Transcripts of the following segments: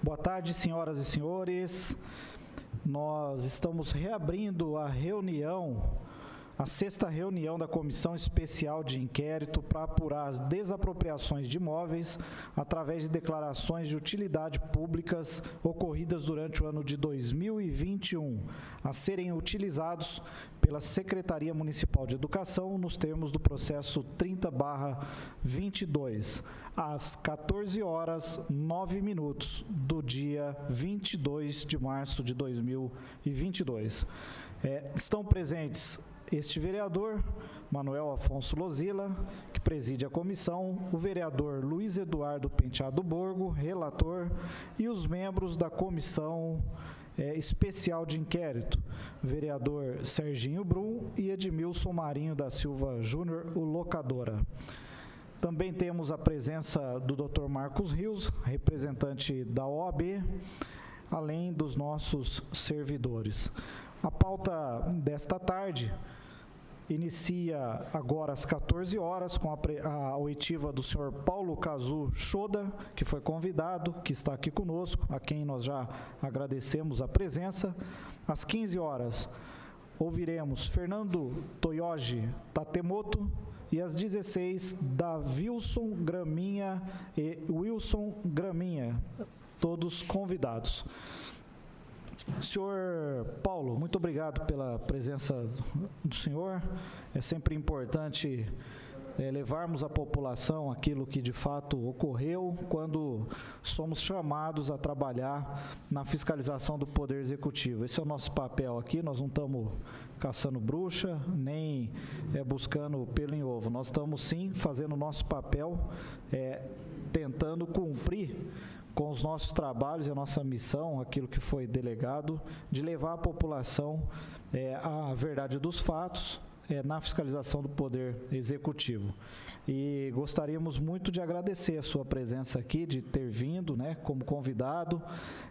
Boa tarde, senhoras e senhores. Nós estamos reabrindo a sexta reunião da Comissão Especial de Inquérito para apurar as desapropriações de imóveis através de declarações de utilidade públicas ocorridas durante o ano de 2021, a serem utilizados pela Secretaria Municipal de Educação nos termos do processo 30/22, às 14h09 do dia 22 de março de 2022. Estão presentes este vereador, Manuel Afonso Lozila, que preside a comissão, o vereador Luiz Eduardo Penteado Borgo, relator, e os membros da comissão especial de inquérito, vereador Serginho Brum e Edmilson Marinho da Silva Júnior, o locadora. Também temos a presença do Dr. Marcos Rios, representante da OAB, além dos nossos servidores. A pauta desta tarde inicia agora às 14 horas com a oitiva do senhor Paulo Kazu Shoda, que foi convidado, que está aqui conosco, a quem nós já agradecemos a presença. Às 15 horas ouviremos Fernando Toyoji Tatemoto e às 16 da Wilson Graminha e Wilson Graminha, todos convidados. Senhor Paulo, muito obrigado pela presença do senhor. É sempre importante levarmos à população aquilo que de fato ocorreu quando somos chamados a trabalhar na fiscalização do Poder Executivo. Esse é o nosso papel aqui, nós não estamos caçando bruxa, nem buscando pelo em ovo. Nós estamos sim fazendo o nosso papel, tentando cumprir com os nossos trabalhos e a nossa missão, aquilo que foi delegado, de levar à população a verdade dos fatos na fiscalização do Poder Executivo. E gostaríamos muito de agradecer a sua presença aqui, de ter vindo como convidado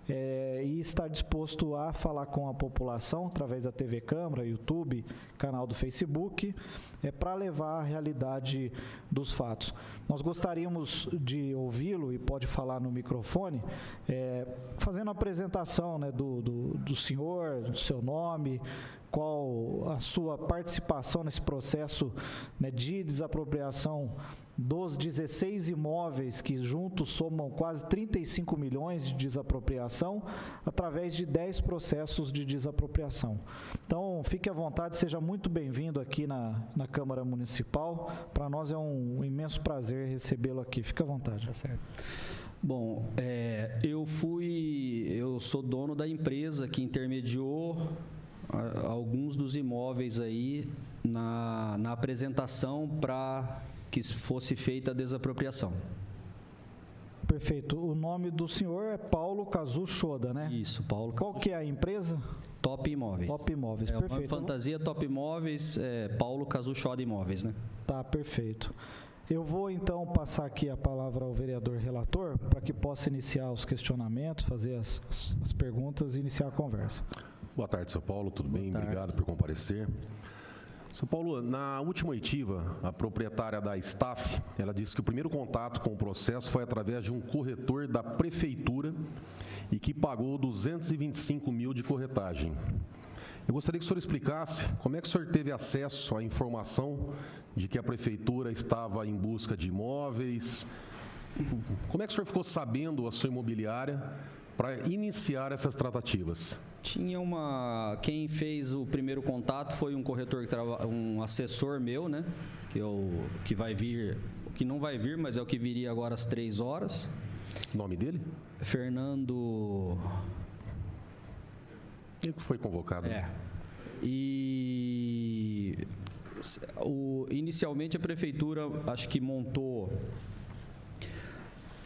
e estar disposto a falar com a população através da TV Câmara, YouTube, canal do Facebook, para levar a realidade dos fatos. Nós gostaríamos de ouvi-lo, e pode falar no microfone, fazendo a apresentação do senhor, do seu nome, qual a sua participação nesse processo de desapropriação dos 16 imóveis que juntos somam quase 35 milhões de desapropriação, através de 10 processos de desapropriação. Então, fique à vontade, seja muito bem-vindo aqui na Câmara Municipal. Para nós é um imenso prazer recebê-lo aqui. Fique à vontade. Tá certo. Bom, eu sou dono da empresa que intermediou alguns dos imóveis aí na apresentação para que fosse feita a desapropriação. Perfeito. O nome do senhor é Paulo Kazu Shoda, né? Isso, Paulo. Qual que é a empresa? Top Imóveis. Top Imóveis, perfeito. Fantasia Top Imóveis, Paulo Kazu Shoda Imóveis, né? Tá, perfeito. Eu vou, então, passar aqui a palavra ao vereador relator para que possa iniciar os questionamentos, fazer as perguntas e iniciar a conversa. Boa tarde, São Paulo. Tudo bem? Boa tarde. Obrigado por comparecer. São Paulo, na última oitiva, a proprietária da Staff, ela disse que o primeiro contato com o processo foi através de um corretor da prefeitura e que pagou 225 mil de corretagem. Eu gostaria que o senhor explicasse como é que o senhor teve acesso à informação de que a prefeitura estava em busca de imóveis. Como é que o senhor ficou sabendo a sua imobiliária para iniciar essas tratativas? Quem fez o primeiro contato foi um corretor, um assessor meu, né? Que vai vir, que não vai vir, mas é o que viria agora às 3 horas. O nome dele? Fernando. Ele que foi convocado. E inicialmente a prefeitura, acho que montou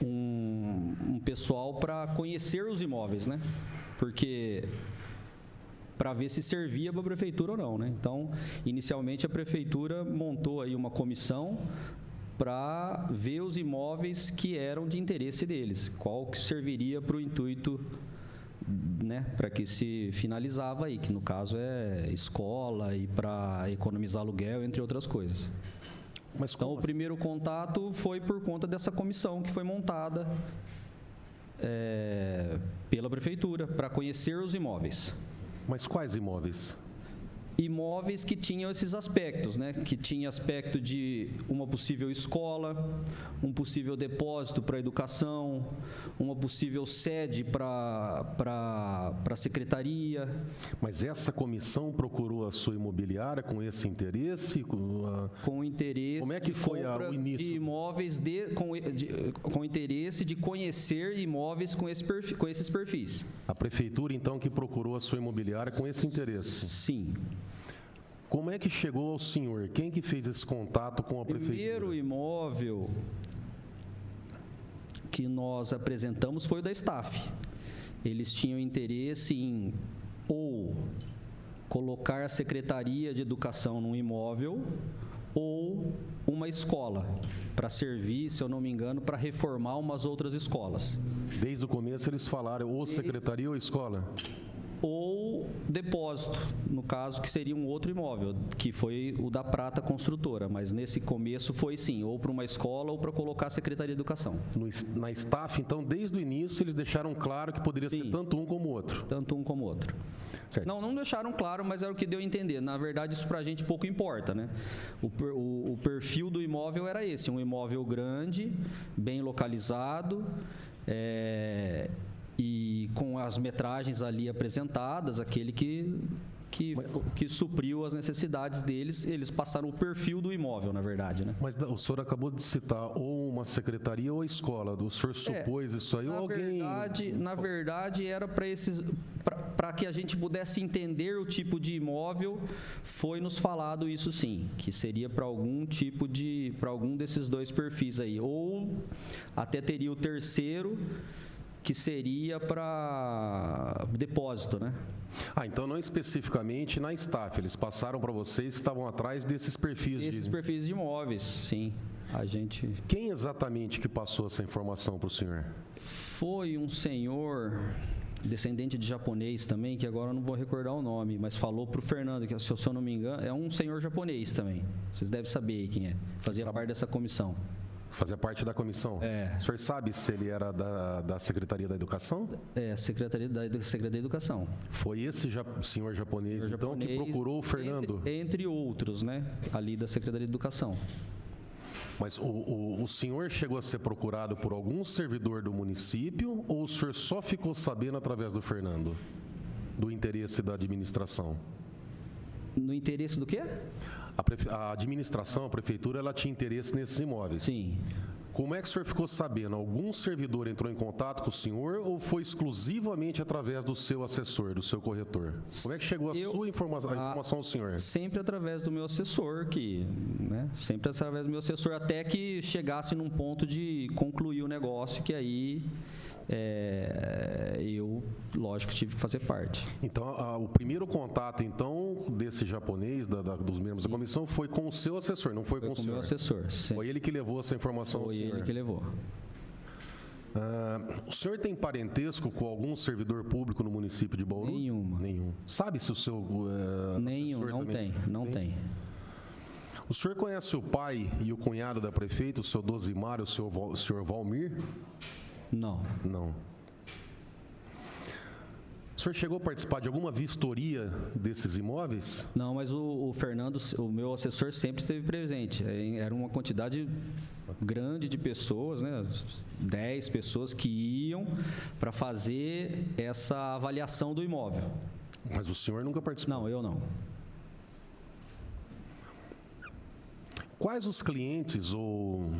um pessoal para conhecer os imóveis, né? Porque para ver se servia para a prefeitura ou não, né? Então, inicialmente a prefeitura montou aí uma comissão para ver os imóveis que eram de interesse deles, qual que serviria para o intuito, né, para que se finalizava aí, que no caso é escola e para economizar aluguel, entre outras coisas. Mas então, o primeiro contato foi por conta dessa comissão que foi montada pela prefeitura para conhecer os imóveis. Mas quais imóveis? Imóveis que tinham esses aspectos, né? Que tinha aspecto de uma possível escola, um possível depósito para educação, uma possível sede para a secretaria. Mas essa comissão procurou a sua imobiliária com esse interesse? Com interesse. Como é que foi o início? De imóveis com interesse de conhecer imóveis com esses perfis. A prefeitura, então, que procurou a sua imobiliária com esse interesse? Sim. Como é que chegou ao senhor? Quem que fez esse contato com a prefeitura? O primeiro imóvel que nós apresentamos foi o da Staff. Eles tinham interesse em ou colocar a Secretaria de Educação num imóvel ou uma escola para servir, se eu não me engano, para reformar umas outras escolas. Desde o começo eles falaram ou secretaria ou escola? Ou depósito, no caso que seria um outro imóvel, que foi o da Prata Construtora, mas nesse começo foi sim, ou para uma escola ou para colocar a Secretaria de Educação. Na Staff, então, desde o início eles deixaram claro que poderia ser tanto um como o outro? Tanto um como o outro. Certo. Não deixaram claro, mas era o que deu a entender. Na verdade, isso para a gente pouco importa, né? O perfil do imóvel era esse, um imóvel grande, bem localizado, e com as metragens ali apresentadas, aquele que supriu as necessidades deles, eles passaram o perfil do imóvel, na verdade, né? Mas o senhor acabou de citar ou uma secretaria ou a escola. O senhor supôs isso aí ou alguém... Na verdade, era para que a gente pudesse entender o tipo de imóvel, foi nos falado isso sim, que seria para algum desses dois perfis aí, ou até teria o terceiro, que seria para depósito, né? Então não especificamente na Staff, eles passaram para vocês que estavam atrás desses perfis. Perfis de imóveis, sim. Quem exatamente que passou essa informação para o senhor? Foi um senhor descendente de japonês também, que agora eu não vou recordar o nome, mas falou para o Fernando, que se eu não me engano, é um senhor japonês também. Vocês devem saber quem é. Fazia parte dessa comissão. Fazia parte da comissão? O senhor sabe se ele era da Secretaria da Educação? Secretaria da Educação. Foi esse senhor japonês, então, que procurou o Fernando? Entre outros, né? Ali da Secretaria de Educação. Mas o senhor chegou a ser procurado por algum servidor do município ou o senhor só ficou sabendo através do Fernando? Do interesse da administração? No interesse do quê? A administração, a prefeitura, ela tinha interesse nesses imóveis. Sim. Como é que o senhor ficou sabendo? Algum servidor entrou em contato com o senhor ou foi exclusivamente através do seu assessor, do seu corretor? Como é que chegou a informação ao senhor? Sempre através do meu assessor, sempre através do meu assessor, até que chegasse num ponto de concluir o negócio, que aí eu, lógico, tive que fazer parte. Então, o primeiro contato, então, desse japonês, dos membros da comissão, foi com o seu assessor, não foi com o senhor? Foi com o meu assessor, sim. Foi ele que levou essa informação ao senhor? Foi ele que levou. O senhor tem parentesco com algum servidor público no município de Bauru? Nenhum. Sabe se o seu Nenhum, não tem. O senhor conhece o pai e o cunhado da prefeita, o seu Dosimário, o senhor Valmir? Não. O senhor chegou a participar de alguma vistoria desses imóveis? Não, mas o Fernando, o meu assessor, sempre esteve presente. Era uma quantidade grande de pessoas, 10 pessoas que iam para fazer essa avaliação do imóvel. Mas o senhor nunca participou? Não, eu não. Quais os clientes ou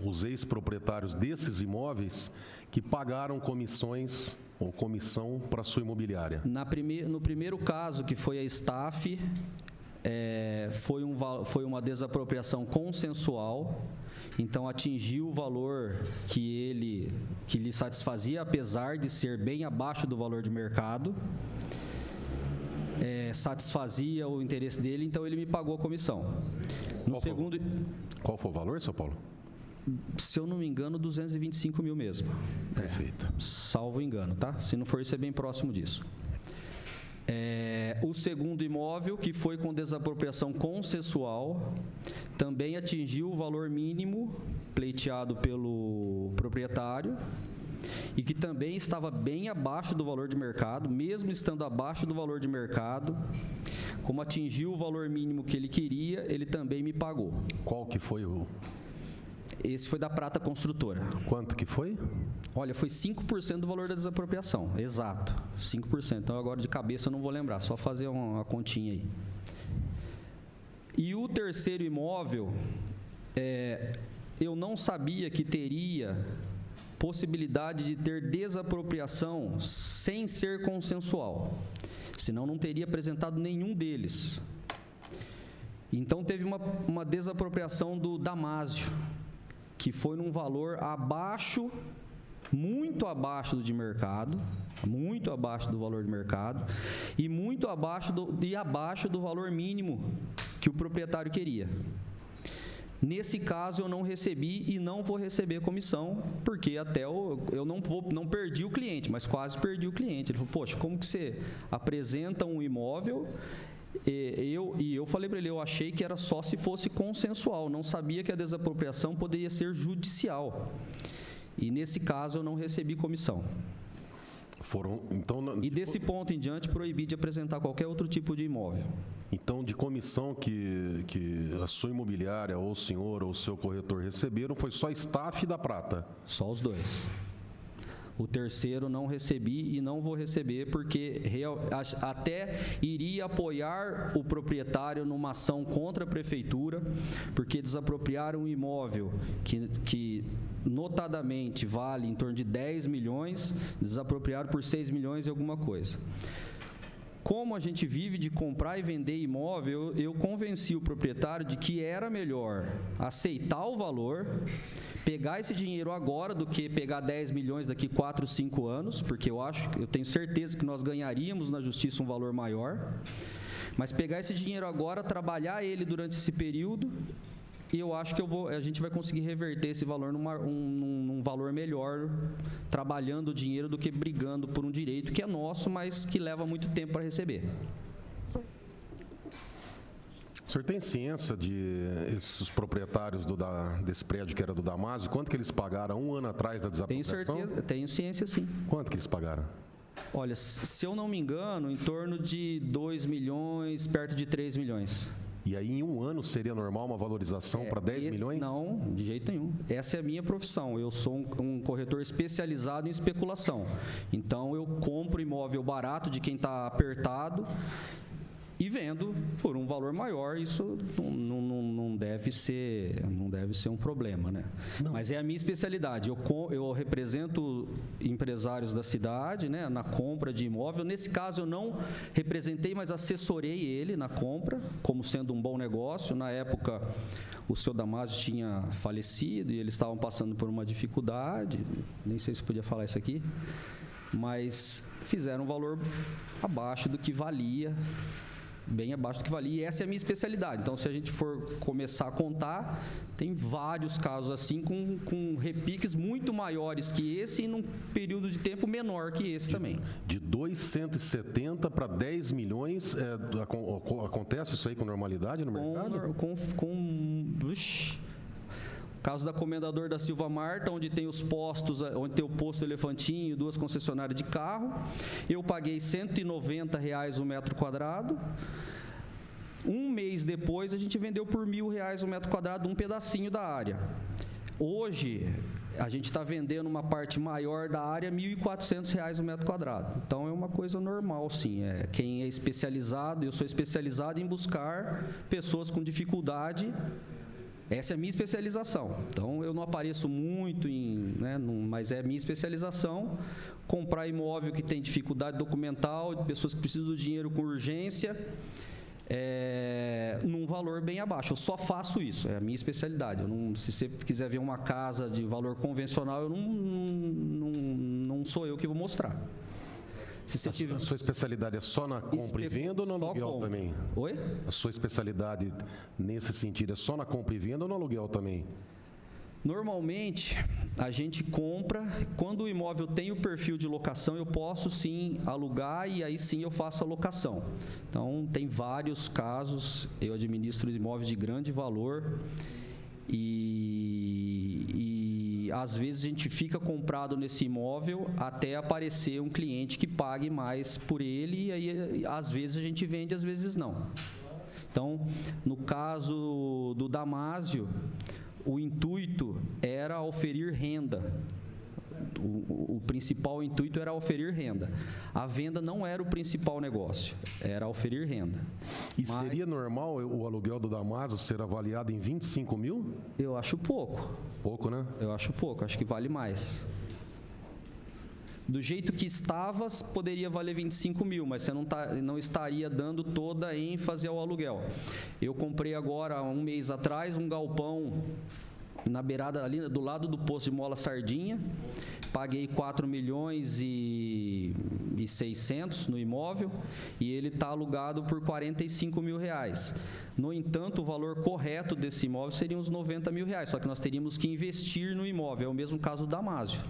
os ex-proprietários desses imóveis que pagaram comissões ou comissão para a sua imobiliária? No primeiro caso, que foi a Staff, foi uma desapropriação consensual, então atingiu o valor que lhe satisfazia, apesar de ser bem abaixo do valor de mercado, satisfazia o interesse dele, então ele me pagou a comissão. Qual foi o valor, São Paulo? Se eu não me engano, 225 mil mesmo. Perfeito. Salvo engano, tá? Se não for isso, é bem próximo disso. O segundo imóvel, que foi com desapropriação consensual, também atingiu o valor mínimo pleiteado pelo proprietário e que também estava bem abaixo do valor de mercado. Mesmo estando abaixo do valor de mercado, como atingiu o valor mínimo que ele queria, ele também me pagou. Qual que foi o... Esse foi da Prata Construtora. Quanto que foi? Olha, foi 5% do valor da desapropriação, exato, 5%. Então, agora de cabeça eu não vou lembrar, só fazer uma continha aí. E o terceiro imóvel, eu não sabia que teria possibilidade de ter desapropriação sem ser consensual, senão não teria apresentado nenhum deles. Então, teve uma desapropriação do Damásio, que foi num valor abaixo, muito abaixo do de mercado, muito abaixo do valor de mercado, e muito abaixo do valor mínimo que o proprietário queria. Nesse caso, eu não recebi e não vou receber comissão, porque até eu não perdi o cliente, mas quase perdi o cliente. Ele falou, poxa, como que você apresenta um imóvel... E eu falei para ele, eu achei que era só se fosse consensual, não sabia que a desapropriação poderia ser judicial. E nesse caso eu não recebi comissão. E desse ponto em diante, proibi de apresentar qualquer outro tipo de imóvel. Então, de comissão que a sua imobiliária, ou o senhor, ou o seu corretor receberam, foi só Staff e da Prata? Só os dois. O terceiro não recebi e não vou receber, porque até iria apoiar o proprietário numa ação contra a prefeitura, porque desapropriaram um imóvel que notadamente vale em torno de 10 milhões, desapropriaram por 6 milhões e alguma coisa. Como a gente vive de comprar e vender imóvel, eu convenci o proprietário de que era melhor aceitar o valor, pegar esse dinheiro agora do que pegar 10 milhões daqui 4, 5 anos, porque eu tenho certeza que nós ganharíamos na justiça um valor maior, mas pegar esse dinheiro agora, trabalhar ele durante esse período, e eu acho que a gente vai conseguir reverter esse valor num valor melhor, trabalhando o dinheiro do que brigando por um direito que é nosso, mas que leva muito tempo para receber. O senhor tem ciência de esses proprietários desse prédio que era do Damásio, quanto que eles pagaram 1 ano atrás da desapropriação? Tenho certeza, tenho ciência sim. Quanto que eles pagaram? Olha, se eu não me engano, em torno de 2 milhões, perto de 3 milhões. E aí, em 1 ano, seria normal uma valorização para 10 milhões? Não, de jeito nenhum. Essa é a minha profissão. Eu sou um corretor especializado em especulação. Então, eu compro imóvel barato de quem está apertado e vendo por um valor maior. Isso não deve ser um problema, né? Mas é a minha especialidade. Eu represento empresários da cidade, né, na compra de imóvel. Nesse caso, eu não representei, mas assessorei ele na compra, como sendo um bom negócio. Na época, o seu Damásio tinha falecido e eles estavam passando por uma dificuldade. Nem sei se podia falar isso aqui. Mas fizeram um valor abaixo do que valia, bem abaixo do que valia, e essa é a minha especialidade. Então, se a gente for começar a contar, tem vários casos assim, com repiques muito maiores que esse e num período de tempo menor que esse também. De 2,170 para 10 milhões, acontece isso aí com normalidade no mercado? Caso da Comendador da Silva Marta, onde tem os postos, onde tem o posto Elefantinho e 2 concessionárias de carro, eu paguei R$190 o metro quadrado. Um mês depois, a gente vendeu por R$1.000 o metro quadrado, um pedacinho da área. Hoje, a gente está vendendo uma parte maior da área, R$1.400 o metro quadrado. Então, é uma coisa normal, sim. Quem é especializado, eu sou especializado em buscar pessoas com dificuldade. Essa é a minha especialização. Então, eu não apareço muito, mas é a minha especialização. Comprar imóvel que tem dificuldade documental, de pessoas que precisam do dinheiro com urgência, num valor bem abaixo. Eu só faço isso, é a minha especialidade. Se você quiser ver uma casa de valor convencional, não sou eu que vou mostrar. A sua especialidade é só na compra e venda ou no aluguel também? Oi? A sua especialidade nesse sentido é só na compra e venda ou no aluguel também? Normalmente, a gente compra, quando o imóvel tem o perfil de locação, eu posso sim alugar e aí sim eu faço a locação. Então, tem vários casos, eu administro imóveis de grande valor e às vezes a gente fica comprado nesse imóvel até aparecer um cliente que pague mais por ele, e aí às vezes a gente vende, às vezes não. Então, no caso do Damásio, o intuito era oferir renda. O principal intuito era oferir renda. A venda não era o principal negócio, era oferir renda. E seria normal o aluguel do Damásio ser avaliado em 25 mil? Eu acho pouco. Pouco, né? Eu acho pouco, acho que vale mais. Do jeito que estava, poderia valer 25 mil, mas você não estaria dando toda a ênfase ao aluguel. Eu comprei agora, um mês atrás, um galpão na beirada ali, do lado do posto de mola Sardinha, paguei 4 milhões e 600 no imóvel, e ele está alugado por 45 mil reais. No entanto, o valor correto desse imóvel seria uns 90 mil reais, só que nós teríamos que investir no imóvel. É o mesmo caso do Damásio.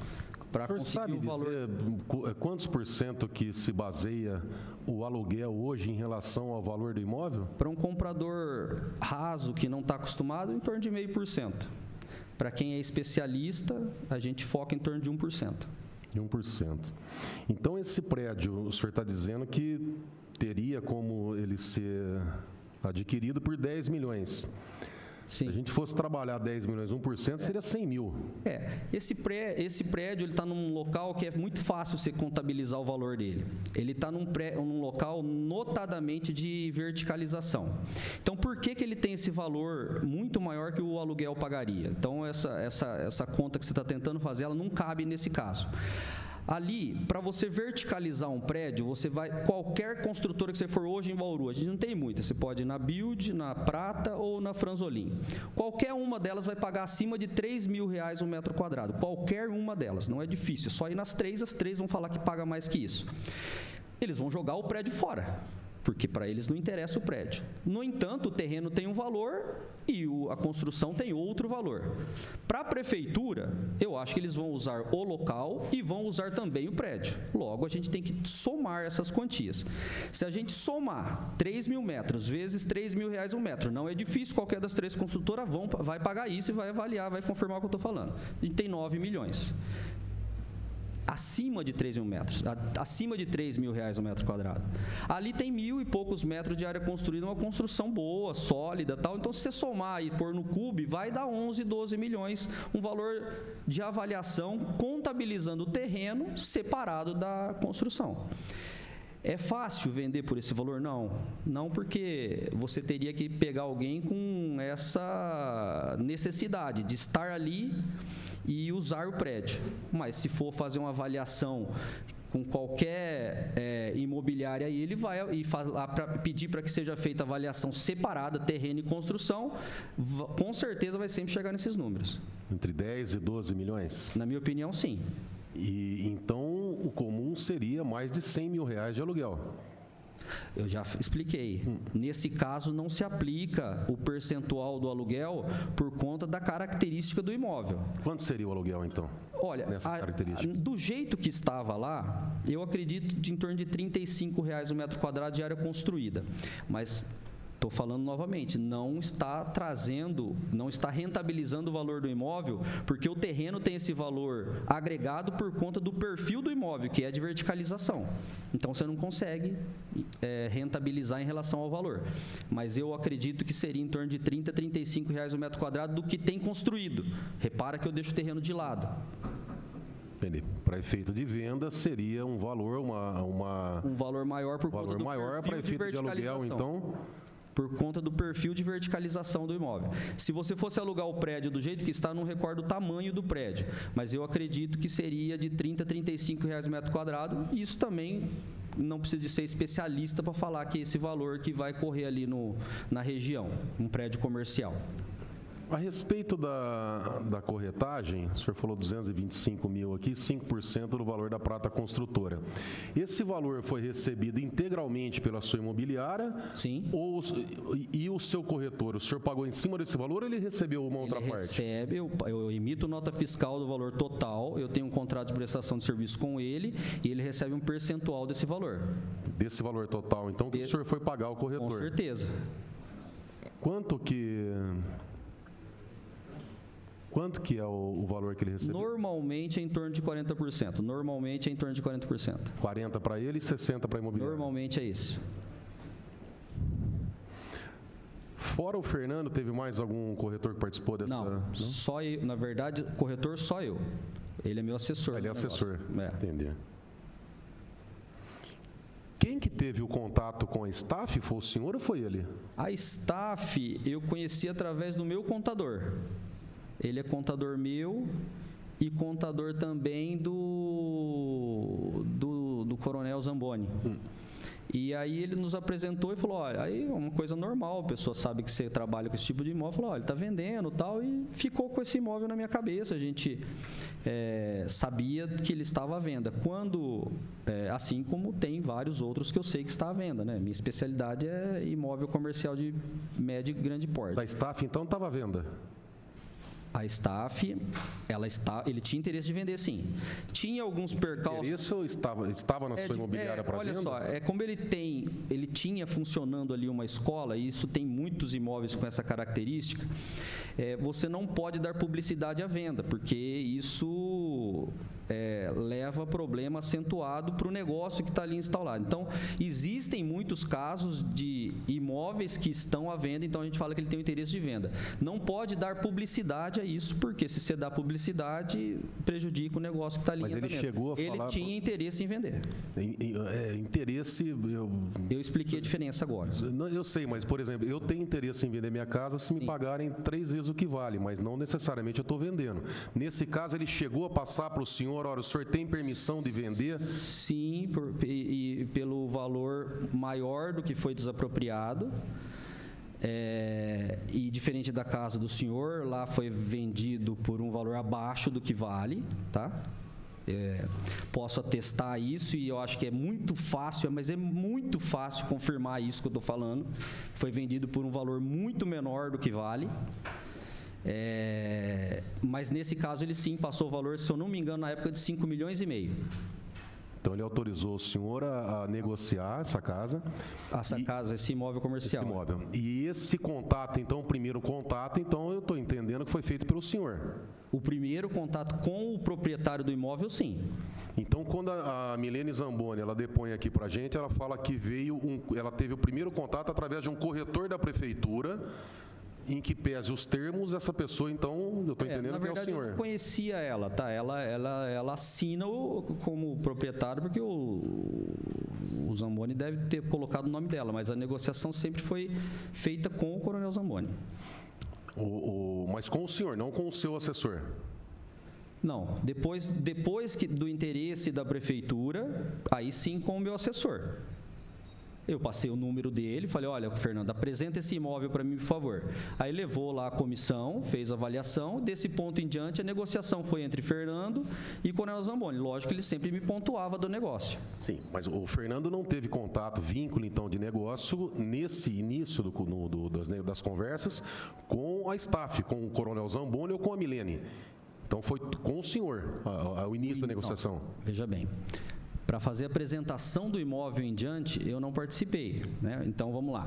Para conseguir o valor. Dizer quantos por cento que se baseia o aluguel hoje em relação ao valor do imóvel? Para um comprador raso que não está acostumado, em torno de 0,5%. Para quem é especialista, a gente foca em torno de 1%. De 1%. Então, esse prédio, o senhor está dizendo que teria como ele ser adquirido por 10 milhões. Sim. Se a gente fosse trabalhar 10 milhões, 1%, seria 100 mil. Esse prédio está num local que é muito fácil você contabilizar o valor dele. Ele está num local notadamente de verticalização. Então, por que ele tem esse valor muito maior que o aluguel pagaria? Então, essa conta que você está tentando fazer, ela não cabe nesse caso. Ali, para você verticalizar um prédio, qualquer construtora que você for hoje em Bauru, a gente não tem muita, você pode ir na Build, na Prata ou na Franzolin. Qualquer uma delas vai pagar acima de 3 mil reais um metro quadrado, qualquer uma delas, não é difícil, só ir nas três, as três vão falar que paga mais que isso. Eles vão jogar o prédio fora, porque para eles não interessa o prédio. No entanto, o terreno tem um valor e a construção tem outro valor. Para a prefeitura, eu acho que eles vão usar o local e vão usar também o prédio. Logo, a gente tem que somar essas quantias. Se a gente somar 3 mil metros vezes 3 mil reais um metro, não é difícil, qualquer das três construtoras vai pagar isso e vai avaliar, vai confirmar o que eu estou falando. A gente tem 9 milhões. Acima de 3 mil metros, acima de 3 mil reais um metro quadrado. Ali tem 1.000 e poucos metros de área construída, uma construção boa, sólida, tal. Então, se você somar e pôr no CUB, vai dar 11, 12 milhões, um valor de avaliação, contabilizando o terreno separado da construção. É fácil vender por esse valor? Não, porque você teria que pegar alguém com essa necessidade de estar ali e usar o prédio. Mas se for fazer uma avaliação com qualquer imobiliária, aí ele vai e pedir para que seja feita avaliação separada, terreno e construção, com certeza vai sempre chegar nesses números. Entre 10 e 12 milhões? Na minha opinião, sim. E então o comum seria mais de 100 mil reais de aluguel. Eu já expliquei. Nesse caso, não se aplica o percentual do aluguel por conta da característica do imóvel. Quanto seria o aluguel, então? Olha, do jeito que estava lá, eu acredito de em torno de R$ 35 reais o metro quadrado de área construída. Mas estou falando novamente, não está rentabilizando o valor do imóvel, porque o terreno tem esse valor agregado por conta do perfil do imóvel, que é de verticalização. Então, você não consegue rentabilizar em relação ao valor. Mas eu acredito que seria em torno de R$ 30, R$ 35 reais o metro quadrado do que tem construído. Repara que eu deixo o terreno de lado. Entendi. Para efeito de venda, seria um valor, um valor maior por conta do para efeito de aluguel, então... Por conta do perfil de verticalização do imóvel. Se você fosse alugar o prédio do jeito que está, não recordo o tamanho do prédio, mas eu acredito que seria de R$ 30, R$ 35 reais o metro quadrado. Isso também não precisa de ser especialista para falar que esse valor que vai correr ali na região, um prédio comercial. A respeito da corretagem, o senhor falou 225 mil aqui, 5% do valor da Prata Construtora. Esse valor foi recebido integralmente pela sua imobiliária? Sim. E o seu corretor, o senhor pagou em cima desse valor ou ele recebeu uma outra parte? Recebe, eu emito nota fiscal do valor total, eu tenho um contrato de prestação de serviço com ele e ele recebe um percentual desse valor. Desse valor total, então, que o senhor foi pagar ao corretor? Com certeza. Quanto que Quanto que é o valor que ele recebeu? Normalmente é em torno de 40%. 40 para ele e 60 para a imobiliária. Normalmente é isso. Fora o Fernando, teve mais algum corretor que participou dessa? Não? Só eu. Na verdade, corretor só eu. Ele é meu assessor. Ele é assessor. É. Entendi. Quem que teve o contato com a staff? Foi o senhor ou foi ele? A staff eu conheci através do meu contador. Ele é contador meu e contador também do Coronel Zamboni. E aí ele nos apresentou e falou, olha, aí é uma coisa normal, a pessoa sabe que você trabalha com esse tipo de imóvel, falou, olha, ele está vendendo e tal, e ficou com esse imóvel na minha cabeça, a gente sabia que ele estava à venda. Quando, assim como tem vários outros que eu sei que está à venda, né? Minha especialidade é imóvel comercial de médio e grande porte. Da staff, então, estava à venda? A staff, ele tinha interesse de vender, sim. Tinha alguns percalços. Isso estava na sua imobiliária para venda? Olha só, como ele tinha funcionando ali uma escola, e isso tem muitos imóveis com essa característica, você não pode dar publicidade à venda, porque isso leva problema acentuado para o negócio que está ali instalado. Então, existem muitos casos de imóveis que estão à venda, então a gente fala que ele tem o interesse de venda. Não pode dar publicidade a isso, porque se você dá publicidade, prejudica o negócio que está ali em andamento. Mas ele chegou a falar... Ele tinha interesse em vender. Interesse... Eu expliquei a diferença agora. Eu sei, mas, por exemplo, eu tenho interesse em vender minha casa se me pagarem 3 vezes o que vale, mas não necessariamente eu estou vendendo. Nesse caso, ele chegou a passar para o senhor, olha, o senhor tem permissão de vender? Sim, e pelo valor maior do que foi desapropriado. E diferente da casa do senhor, lá foi vendido por um valor abaixo do que vale, tá? Posso atestar isso e eu acho que é muito fácil, mas é muito fácil confirmar isso que eu estou falando. Foi vendido por um valor muito menor do que vale. Mas nesse caso ele sim passou o valor, se eu não me engano, na época de 5,5 milhões. Então ele autorizou o senhor a negociar essa casa? Esse imóvel comercial. Esse imóvel. E esse contato, então, o primeiro contato, então eu estou entendendo que foi feito pelo senhor. O primeiro contato com o proprietário do imóvel, sim. Então, quando a Milene Zamboni, ela depõe aqui para a gente, ela fala que ela teve o primeiro contato através de um corretor da prefeitura, em que pese os termos, essa pessoa, então, eu estou entendendo na verdade, que é o senhor. Eu não conhecia ela, tá? Ela assina como proprietário, porque o Zamboni deve ter colocado o nome dela, mas a negociação sempre foi feita com o Coronel Zamboni. Mas com o senhor, não com o seu assessor? Não, depois do interesse da prefeitura, aí sim com o meu assessor. Eu passei o número dele, falei, olha, Fernando, apresenta esse imóvel para mim, por favor. Aí levou lá a comissão, fez a avaliação, desse ponto em diante a negociação foi entre Fernando e Coronel Zamboni. Lógico que ele sempre me pontuava do negócio. Sim, mas o Fernando não teve contato, vínculo então de negócio nesse início das conversas com a staff, com o Coronel Zamboni ou com a Milene. Então foi com o senhor ao início da negociação. Não, veja bem. Para fazer a apresentação do imóvel em diante, eu não participei, né? Então, vamos lá.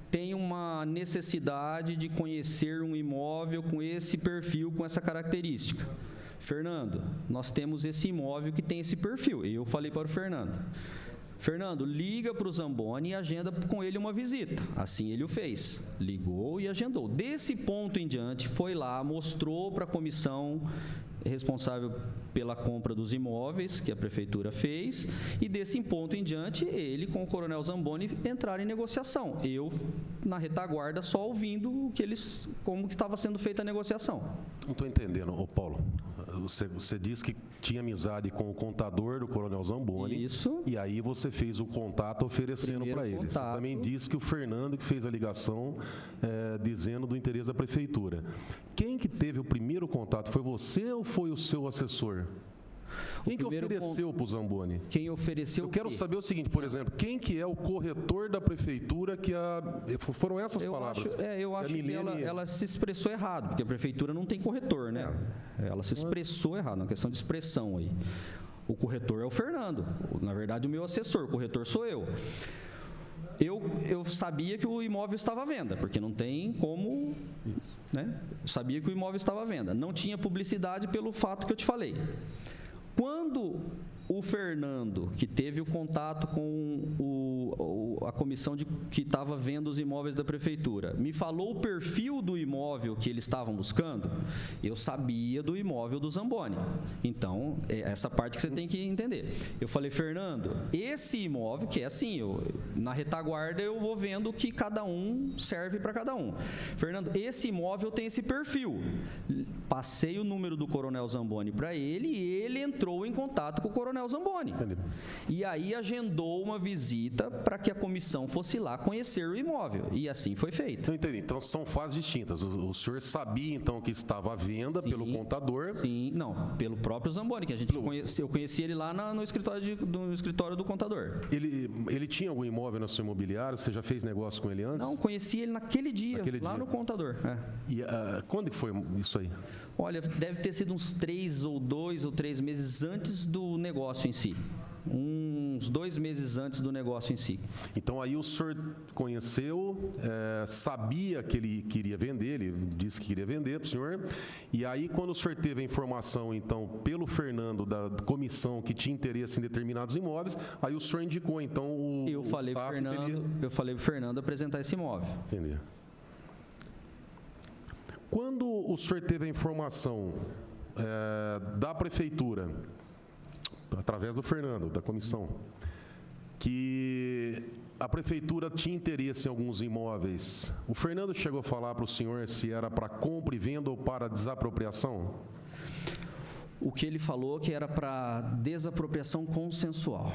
Tem uma necessidade de conhecer um imóvel com esse perfil, com essa característica. Fernando, nós temos esse imóvel que tem esse perfil. Eu falei para o Fernando. Fernando, liga para o Zamboni e agenda com ele uma visita. Assim ele o fez. Ligou e agendou. Desse ponto em diante, foi lá, mostrou para a comissão responsável pela compra dos imóveis que a prefeitura fez, e desse ponto em diante, ele com o Coronel Zamboni entraram em negociação. Eu, na retaguarda, só ouvindo como que estava sendo feita a negociação. Não estou entendendo, Paulo. Você disse que tinha amizade com o contador do Coronel Zamboni. Isso. E aí você fez o contato oferecendo para ele. Você também disse que o Fernando que fez a ligação dizendo do interesse da prefeitura. Quem que teve o primeiro contato? Foi você ou foi o seu assessor? Quem que ofereceu para o Zamboni? Quem ofereceu? Eu quero saber o seguinte, por exemplo, quem que é o corretor da prefeitura foram essas palavras? Eu acho que ela se expressou errado, porque a prefeitura não tem corretor, né? Ela se expressou errado, uma questão de expressão aí. O corretor é o Fernando, na verdade o meu assessor, o corretor sou eu. Eu sabia que o imóvel estava à venda, porque não tem como né? Eu sabia que o imóvel estava à venda. Não tinha publicidade pelo fato que eu te falei. Quando o Fernando, que teve o contato com a comissão que estava vendo os imóveis da prefeitura, me falou o perfil do imóvel que eles estavam buscando, eu sabia do imóvel do Zamboni. Então, é essa parte que você tem que entender. Eu falei, Fernando, esse imóvel, que é assim, na retaguarda eu vou vendo o que cada um serve para cada um. Fernando, esse imóvel tem esse perfil. Passei o número do Coronel Zamboni para ele e ele entrou em contato com o Coronel Zamboni. E aí agendou uma visita para que a comissão fosse lá conhecer o imóvel. E assim foi feito. Eu entendi. Então são fases distintas. O senhor sabia então que estava à venda pelo contador? Sim, não, pelo próprio Zamboni, que eu conheci ele lá no escritório do contador. Ele tinha algum imóvel na sua imobiliária? Você já fez negócio com ele antes? Não, conheci ele naquele dia, lá no contador. E quando que foi isso aí? Olha, deve ter sido uns 2 ou 3 meses antes do negócio em si. Uns 2 meses antes do negócio em si. Então aí o senhor conheceu, sabia que ele queria vender, ele disse que queria vender para o senhor, e aí quando o senhor teve a informação, então, pelo Fernando, da comissão que tinha interesse em determinados imóveis, aí o senhor indicou, então, eu falei para o Fernando apresentar esse imóvel. Entendi. Quando o senhor teve a informação da prefeitura, através do Fernando, da comissão, que a prefeitura tinha interesse em alguns imóveis, o Fernando chegou a falar para o senhor se era para compra e venda ou para desapropriação? O que ele falou que era para desapropriação consensual.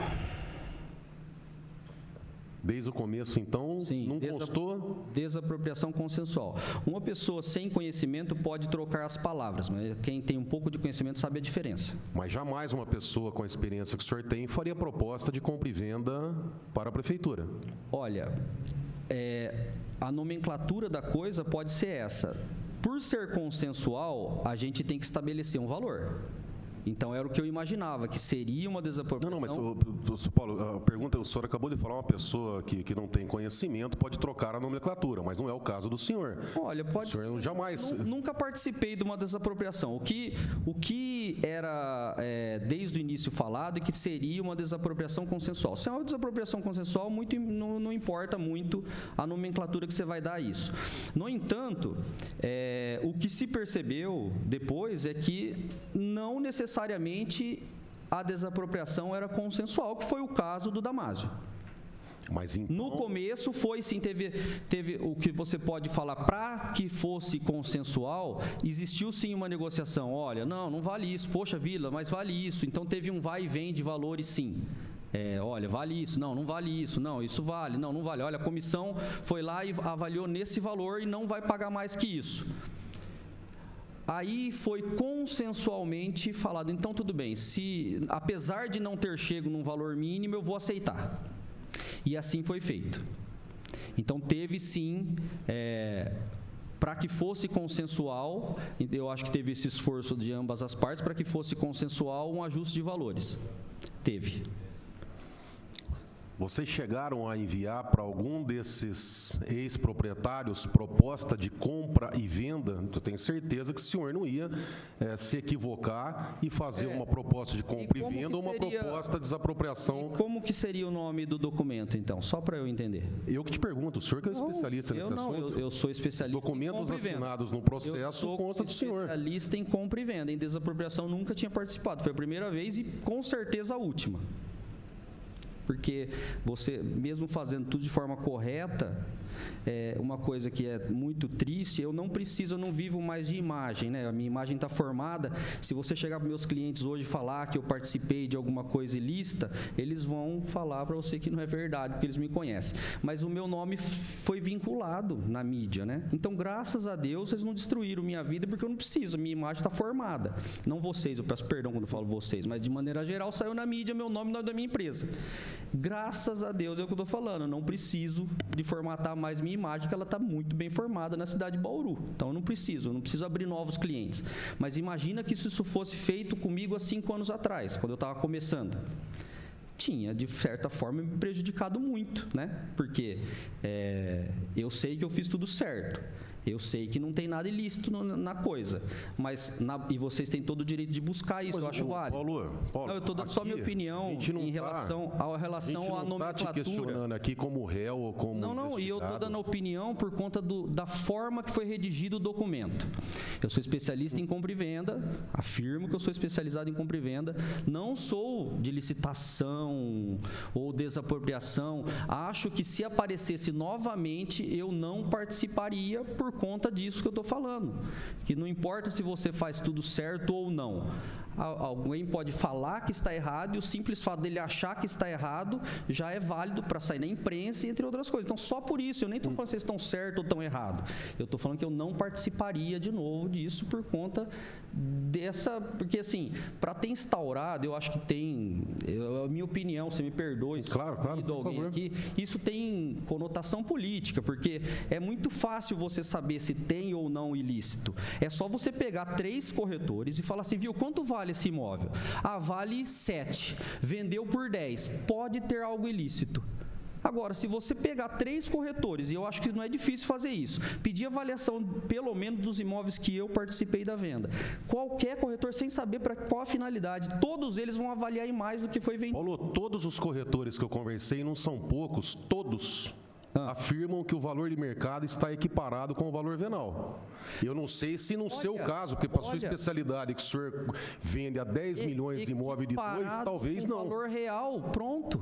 Desde o começo, então, sim, não constou? Desapropriação consensual. Uma pessoa sem conhecimento pode trocar as palavras, mas quem tem um pouco de conhecimento sabe a diferença. Mas jamais uma pessoa com a experiência que o senhor tem faria proposta de compra e venda para a prefeitura. Olha, a nomenclatura da coisa pode ser essa. Por ser consensual, a gente tem que estabelecer um valor. Então, era o que eu imaginava, que seria uma desapropriação. Não, mas, Paulo, a pergunta, o senhor acabou de falar, uma pessoa que não tem conhecimento pode trocar a nomenclatura, mas não é o caso do senhor. Olha, pode ser. O senhor jamais... Nunca participei de uma desapropriação. O que era desde o início falado é que seria uma desapropriação consensual. Se é uma desapropriação consensual, não importa muito a nomenclatura que você vai dar a isso. No entanto, o que se percebeu depois é que não necessariamente a desapropriação era consensual, que foi o caso do Damásio. Mas então... No começo foi sim, teve o que você pode falar, para que fosse consensual, existiu sim uma negociação. Olha, não vale isso, poxa Vila, mas vale isso. Então teve um vai e vem de valores sim. Olha, vale isso, não vale isso, não, isso vale, não vale. Olha, a comissão foi lá e avaliou nesse valor e não vai pagar mais que isso. Aí foi consensualmente falado, então tudo bem, apesar de não ter chego num valor mínimo, eu vou aceitar. E assim foi feito. Então teve sim, para que fosse consensual, eu acho que teve esse esforço de ambas as partes, para que fosse consensual um ajuste de valores. Teve. Vocês chegaram a enviar para algum desses ex-proprietários proposta de compra e venda? Eu tenho certeza que o senhor não ia se equivocar e fazer uma proposta de compra e venda ou uma proposta de desapropriação. E como que seria o nome do documento, então? Só para eu entender. Eu que te pergunto, o senhor que é especialista nesse assunto? Eu sou especialista em compra e venda. Documentos assinados no processo consta do senhor. Eu sou especialista em compra e venda. Em desapropriação nunca tinha participado. Foi a primeira vez e com certeza a última. Porque você, mesmo fazendo tudo de forma correta, uma coisa que é muito triste, eu não vivo mais de imagem, né? A minha imagem está formada. Se você chegar para meus clientes hoje e falar que eu participei de alguma coisa ilícita, eles vão falar para você que não é verdade, porque eles me conhecem. Mas o meu nome foi vinculado na mídia, né? Então, graças a Deus, vocês não destruíram minha vida, porque eu não preciso, minha imagem está formada. Não vocês, eu peço perdão quando eu falo vocês, mas de maneira geral saiu na mídia meu nome e o nome da minha empresa. Graças a Deus é o que eu estou falando, eu não preciso de formatar mais minha imagem, que ela está muito bem formada na cidade de Bauru. Então eu não preciso abrir novos clientes. Mas imagina que se isso fosse feito comigo há 5 anos atrás, quando eu estava começando. Tinha, de certa forma, me prejudicado muito, né? Porque eu sei que eu fiz tudo certo. Eu sei que não tem nada ilícito na coisa, mas e vocês têm todo o direito de buscar isso, eu acho válido. Paulo, não, eu estou dando só minha opinião em relação à nomenclatura. Tá te questionando aqui como réu ou como Não, e eu estou dando a opinião por conta da forma que foi redigido o documento. Eu sou especialista em compra e venda, afirmo que eu sou especializado em compra e venda, não sou de licitação ou desapropriação. Acho que se aparecesse novamente, eu não participaria por conta disso que eu estou falando. Que não importa se você faz tudo certo ou não. Alguém pode falar que está errado e o simples fato dele achar que está errado já é válido para sair na imprensa, entre outras coisas. Então, só por isso, eu nem estou falando se vocês estão certo ou estão errado. Eu estou falando que eu não participaria de novo disso por conta dessa... Porque, assim, para ter instaurado, eu acho que tem... A minha opinião, você me perdoe, claro, por favor. Aqui, isso tem conotação política, porque é muito fácil você saber se tem ou não ilícito. É só você pegar 3 corretores e falar assim, viu, quanto vale esse imóvel? Vale 7. Vendeu por 10. Pode ter algo ilícito. Agora, se você pegar 3 corretores, e eu acho que não é difícil fazer isso, pedir avaliação, pelo menos, dos imóveis que eu participei da venda. Qualquer corretor, sem saber para qual a finalidade, todos eles vão avaliar em mais do que foi vendido. Paulo, todos os corretores que eu conversei, não são poucos, todos afirmam que o valor de mercado está equiparado com o valor venal. Eu não sei se no seu caso, porque para a sua especialidade, que o senhor vende a 10 milhões de imóvel de 2, talvez não. O valor real, pronto.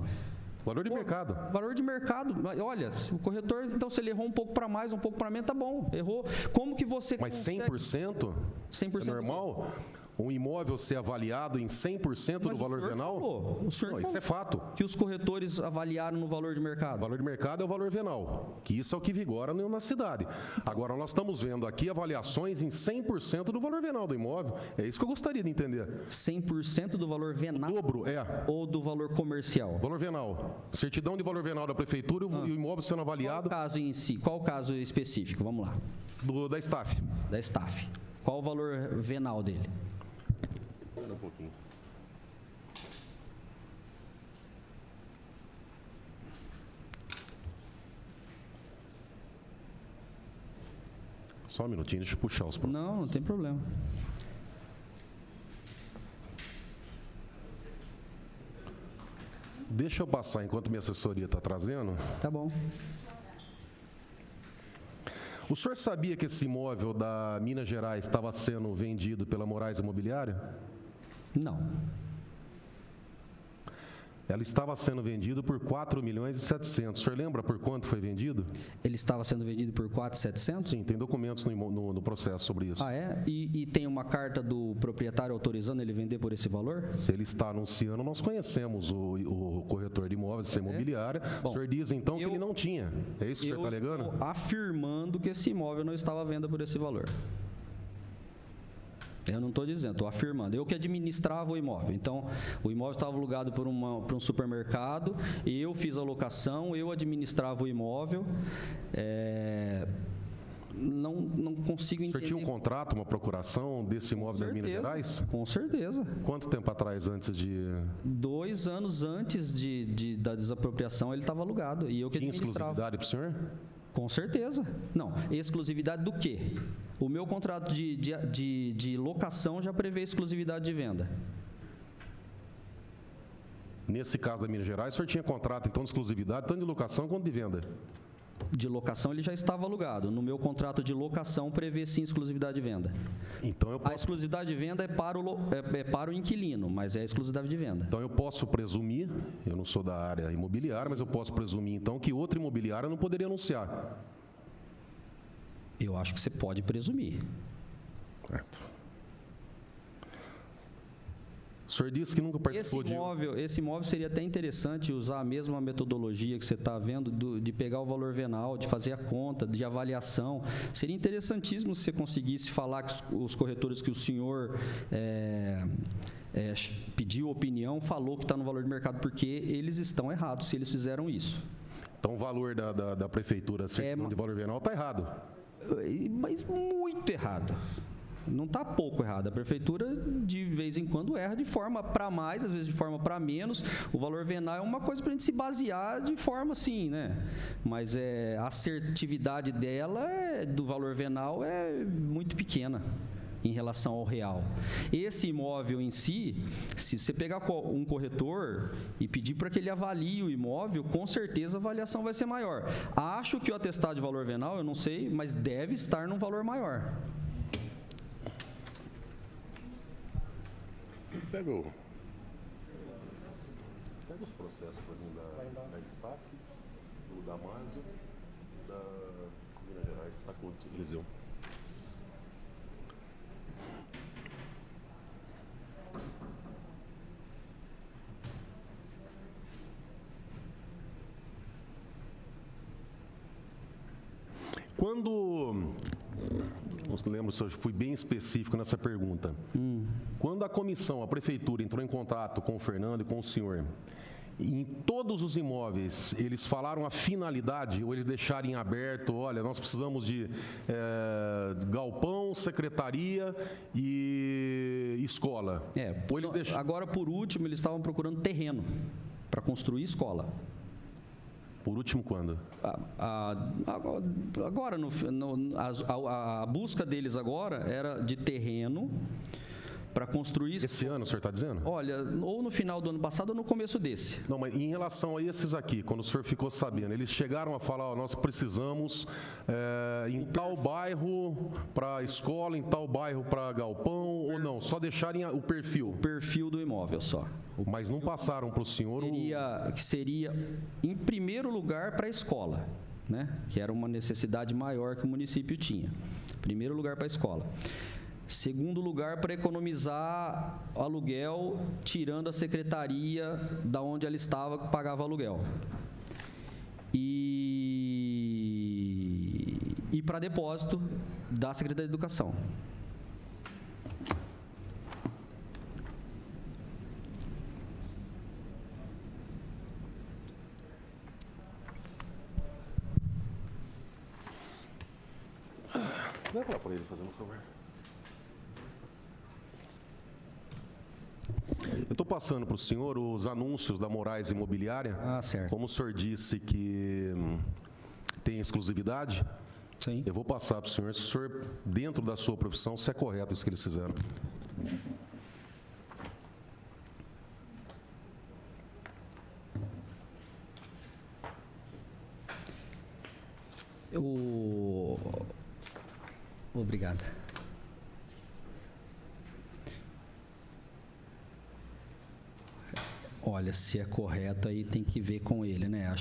Valor de mercado. Valor de mercado. Olha, o corretor, então, se ele errou um pouco para mais, um pouco para menos, tá bom. Errou. Como que você... Mas 100%? 100% é normal? Um imóvel ser avaliado em 100% do valor venal? O senhor não, isso é fato. Que os corretores avaliaram no valor de mercado. O valor de mercado é o valor venal, que isso é o que vigora na cidade. Agora, nós estamos vendo aqui avaliações em 100% do valor venal do imóvel. É isso que eu gostaria de entender. 100% do valor venal? O dobro, ou do valor comercial? Valor venal. Certidão de valor venal da prefeitura e o imóvel sendo avaliado. Qual o caso em si? Qual o caso específico? Vamos lá. Da STAF. Da STAF. Qual o valor venal dele? Espera um pouquinho. Só um minutinho, deixa eu puxar os processos. Não tem problema. Deixa eu passar enquanto minha assessoria está trazendo. Tá bom. O senhor sabia que esse imóvel da Minas Gerais estava sendo vendido pela Moraes Imobiliária? Não. Ela estava sendo vendida por 4.700.000. O senhor lembra por quanto foi vendido? Ele estava sendo vendido por 4.700.000? Sim, tem documentos no processo sobre isso. É? E tem uma carta do proprietário autorizando ele vender por esse valor? Se ele está anunciando, nós conhecemos o corretor de imóveis, essa imobiliária. Bom, o senhor diz, então, que ele não tinha. É isso que o senhor está alegando? Eu estou afirmando que esse imóvel não estava à venda por esse valor. Eu não estou dizendo, estou afirmando. Eu que administrava o imóvel. Então, o imóvel estava alugado por um supermercado, eu fiz a locação, eu administrava o imóvel. Não consigo entender. O senhor tinha um contrato, uma procuração desse imóvel da Minas Gerais? Com certeza. Quanto tempo atrás, antes de... 2 anos antes da desapropriação, ele estava alugado. E eu que administrava. Tinha exclusividade para o senhor? Com certeza. Não, exclusividade do quê? O meu contrato de locação já prevê exclusividade de venda. Nesse caso da Minas Gerais, o senhor tinha contrato, então, de exclusividade, tanto de locação quanto de venda? De locação ele já estava alugado. No meu contrato de locação prevê sim exclusividade de venda. Então eu posso... A exclusividade de venda é para o inquilino, mas é a exclusividade de venda. Então eu posso presumir, eu não sou da área imobiliária, mas eu posso presumir então que outra imobiliária não poderia anunciar. Eu acho que você pode presumir. Certo. O senhor disse que nunca participou Esse imóvel seria até interessante usar a mesma metodologia que você está vendo, de pegar o valor venal, de fazer a conta, de avaliação. Seria interessantíssimo se você conseguisse falar que os corretores que o senhor pediu opinião, falou que está no valor de mercado, porque eles estão errados se eles fizeram isso. Então o valor da prefeitura, certidão de valor venal, está errado. Mas muito errado. Não está pouco errado. A prefeitura, de vez em quando, erra de forma para mais, às vezes de forma para menos. O valor venal é uma coisa para a gente se basear de forma assim, né? Mas a assertividade dela, do valor venal, é muito pequena em relação ao real. Esse imóvel em si, se você pegar um corretor e pedir para que ele avalie o imóvel, com certeza a avaliação vai ser maior. Acho que o atestado de valor venal, eu não sei, mas deve estar num valor maior. Pega os processos para mim da Staff, do Damásio, da Minas Gerais, está com o Eliseu. Quando, não lembro se eu fui bem específico nessa pergunta, quando a prefeitura entrou em contato com o Fernando e com o senhor, em todos os imóveis, eles falaram a finalidade ou eles deixaram em aberto, olha, nós precisamos de galpão, secretaria e escola? Ou ele Agora, por último, eles estavam procurando terreno para construir escola. Por último, quando? Agora, a busca deles agora era de terreno para construir... Esse ano, o senhor está dizendo? Olha, ou no final do ano passado ou no começo desse. Não, mas em relação a esses aqui, quando o senhor ficou sabendo, eles chegaram a falar, ó, nós precisamos em tal bairro para escola, em tal bairro para galpão, ou não? Só deixarem o perfil? O perfil do imóvel só. Mas não passaram para o senhor... Seria, em primeiro lugar, para a escola, né? Que era uma necessidade maior que o município tinha. Primeiro lugar para a escola. Segundo lugar, para economizar aluguel, tirando a secretaria da onde ela estava, que pagava aluguel. E para depósito da Secretaria de Educação. Leva lá para ele, fazendo um favor. Eu estou passando para o senhor os anúncios da Moraes Imobiliária. Certo. Como o senhor disse que tem exclusividade, sim, eu vou passar para o senhor, se o senhor, dentro da sua profissão, se é correto isso que eles fizeram. Obrigado. Olha, se é correto aí tem que ver com ele, né?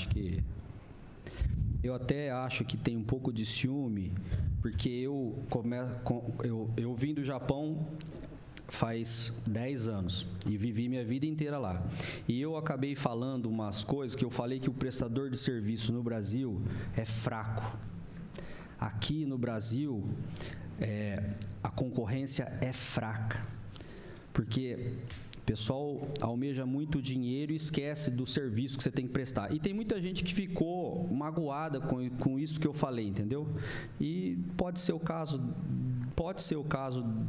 Eu até acho que tem um pouco de ciúme, porque eu vim do Japão faz 10 anos e vivi minha vida inteira lá. E eu acabei falando umas coisas que eu falei que o prestador de serviço no Brasil é fraco. Aqui no Brasil, a concorrência é fraca, porque o pessoal almeja muito dinheiro e esquece do serviço que você tem que prestar. E tem muita gente que ficou magoada com isso que eu falei, entendeu? E pode ser o caso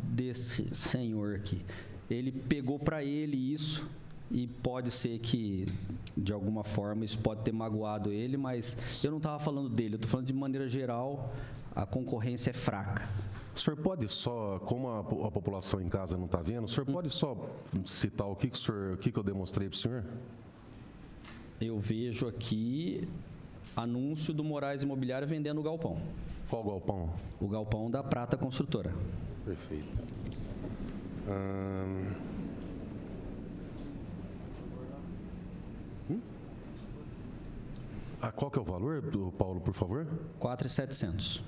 desse senhor aqui. Ele pegou para ele isso e pode ser que, de alguma forma, isso pode ter magoado ele, mas eu não estava falando dele, eu estou falando de maneira geral, a concorrência é fraca. O senhor pode só, como a população em casa não está vendo, o senhor pode só citar o que eu demonstrei para o senhor? Eu vejo aqui anúncio do Moraes Imobiliária vendendo o galpão. Qual galpão? O galpão da Prata Construtora. Perfeito. Qual que é o valor, Paulo, por favor? 4.700.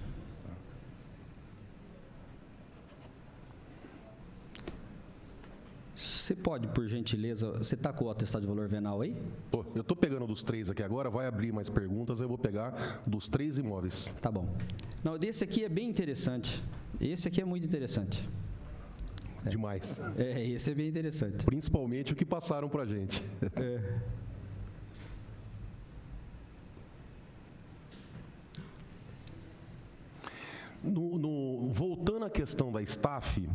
Você pode, por gentileza, você está com o atestado de valor venal aí? Eu estou pegando dos 3 aqui agora, vai abrir mais perguntas, eu vou pegar dos 3 imóveis. Tá bom. Não, desse aqui é bem interessante. Esse aqui é muito interessante. Demais. Esse é bem interessante. Principalmente o que passaram para a gente. Voltando a questão da staff,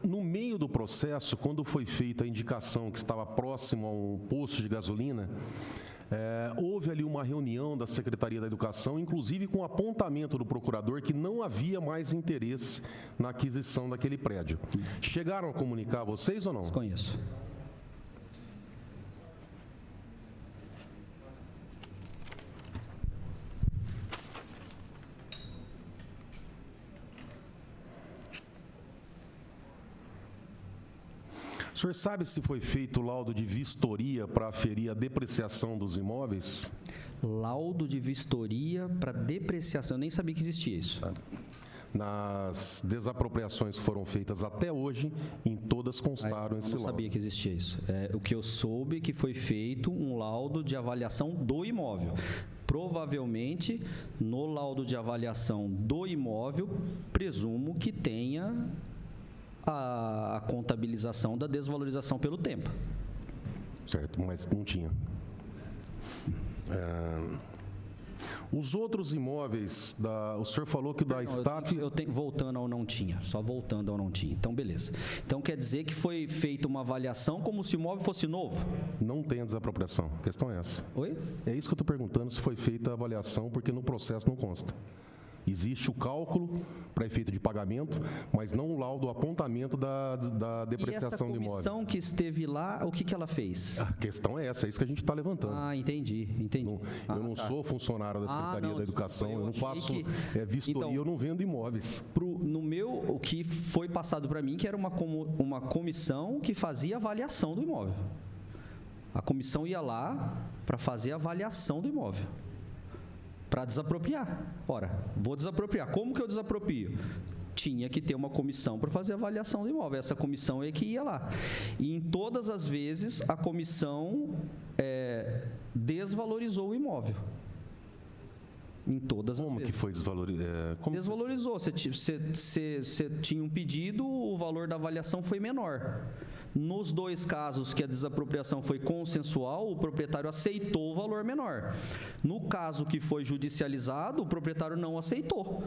no meio do processo, quando foi feita a indicação que estava próximo a um posto de gasolina, houve ali uma reunião da Secretaria da Educação, inclusive com apontamento do procurador que não havia mais interesse na aquisição daquele prédio. Chegaram a comunicar a vocês ou não? Conheço. O senhor sabe se foi feito laudo de vistoria para aferir a depreciação dos imóveis? Laudo de vistoria para depreciação. Eu nem sabia que existia isso. Nas desapropriações que foram feitas até hoje, em todas constaram esse laudo. Eu não sabia que existia isso. O que eu soube é que foi feito um laudo de avaliação do imóvel. Provavelmente, no laudo de avaliação do imóvel, presumo que tenha a contabilização da desvalorização pelo tempo. Certo, mas não tinha. Os outros imóveis, o senhor falou que da staff... Voltando ao não tinha, só voltando ao não tinha. Então, beleza. Então, quer dizer que foi feita uma avaliação como se o imóvel fosse novo? Não tem a desapropriação, a questão é essa. Oi? É isso que eu estou perguntando, se foi feita a avaliação, porque no processo não consta. Existe o cálculo para efeito de pagamento, mas não o laudo, o apontamento da depreciação do imóvel. E essa comissão que esteve lá, o que ela fez? A questão é essa, é isso que a gente está levantando. Entendi. Eu não sou funcionário da Secretaria da Educação, eu não faço vistoria, então, eu não vendo imóveis. No meu, o que foi passado para mim, que era uma comissão que fazia avaliação do imóvel. A comissão ia lá para fazer a avaliação do imóvel. Para desapropriar. Ora, vou desapropriar. Como que eu desaproprio? Tinha que ter uma comissão para fazer a avaliação do imóvel. Essa comissão é que ia lá. E em todas as vezes, a comissão desvalorizou o imóvel. Em todas as vezes. Como que foi desvalorizado? Desvalorizou. Você tinha um pedido, o valor da avaliação foi menor. Nos dois casos que a desapropriação foi consensual, o proprietário aceitou o valor menor. No caso que foi judicializado, o proprietário não aceitou.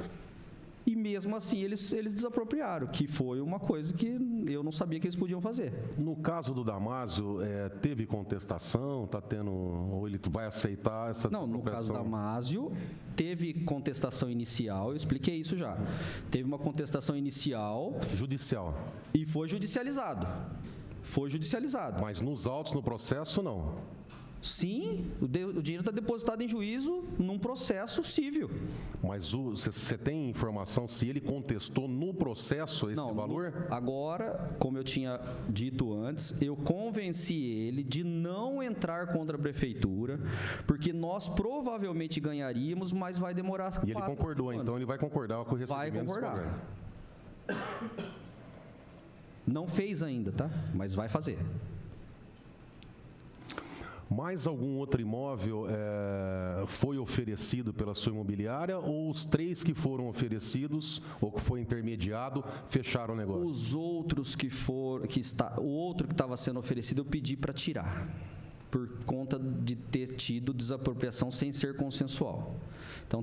E mesmo assim eles desapropriaram, que foi uma coisa que eu não sabia que eles podiam fazer. No caso do Damásio, teve contestação? Está tendo, ou ele vai aceitar essa desapropriação? Não, no caso do Damásio, teve contestação inicial, eu expliquei isso já. Teve uma contestação inicial. Judicial. E foi judicializado. Mas nos autos, no processo, não? Sim, o dinheiro está depositado em juízo num processo civil. Mas você tem informação se ele contestou no processo esse valor? Agora, como eu tinha dito antes, eu convenci ele de não entrar contra a prefeitura, porque nós provavelmente ganharíamos, mas vai demorar 4 anos. E ele concordou, então ele vai concordar com o recebimento desse valor. Vai concordar. Não fez ainda, tá? Mas vai fazer. Mais algum outro imóvel foi oferecido pela sua imobiliária ou os 3 que foram oferecidos ou que foi intermediado fecharam o negócio? Os outros o outro que estava sendo oferecido eu pedi para tirar, por conta de ter tido desapropriação sem ser consensual. Então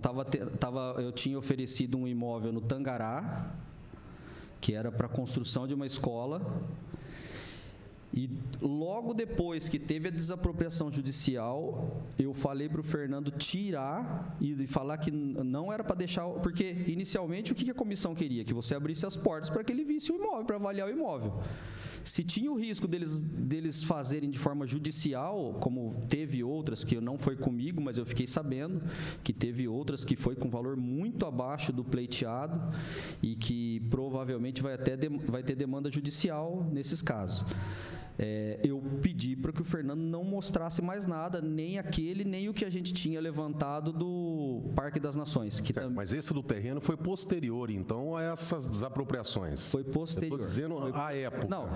eu tinha oferecido um imóvel no Tangará, que era para a construção de uma escola, e logo depois que teve a desapropriação judicial, eu falei para o Fernando tirar e falar que não era para deixar, porque inicialmente o que a comissão queria? Que você abrisse as portas para que ele visse o imóvel, para avaliar o imóvel. Se tinha o risco deles fazerem de forma judicial, como teve outras, que não foi comigo, mas eu fiquei sabendo que teve outras que foi com valor muito abaixo do pleiteado e que provavelmente vai ter demanda judicial nesses casos. Eu pedi para que o Fernando não mostrasse mais nada, nem aquele, nem o que a gente tinha levantado do Parque das Nações. Mas esse do terreno foi posterior, então, a essas desapropriações? Foi posterior. Eu estou dizendo a época. Não,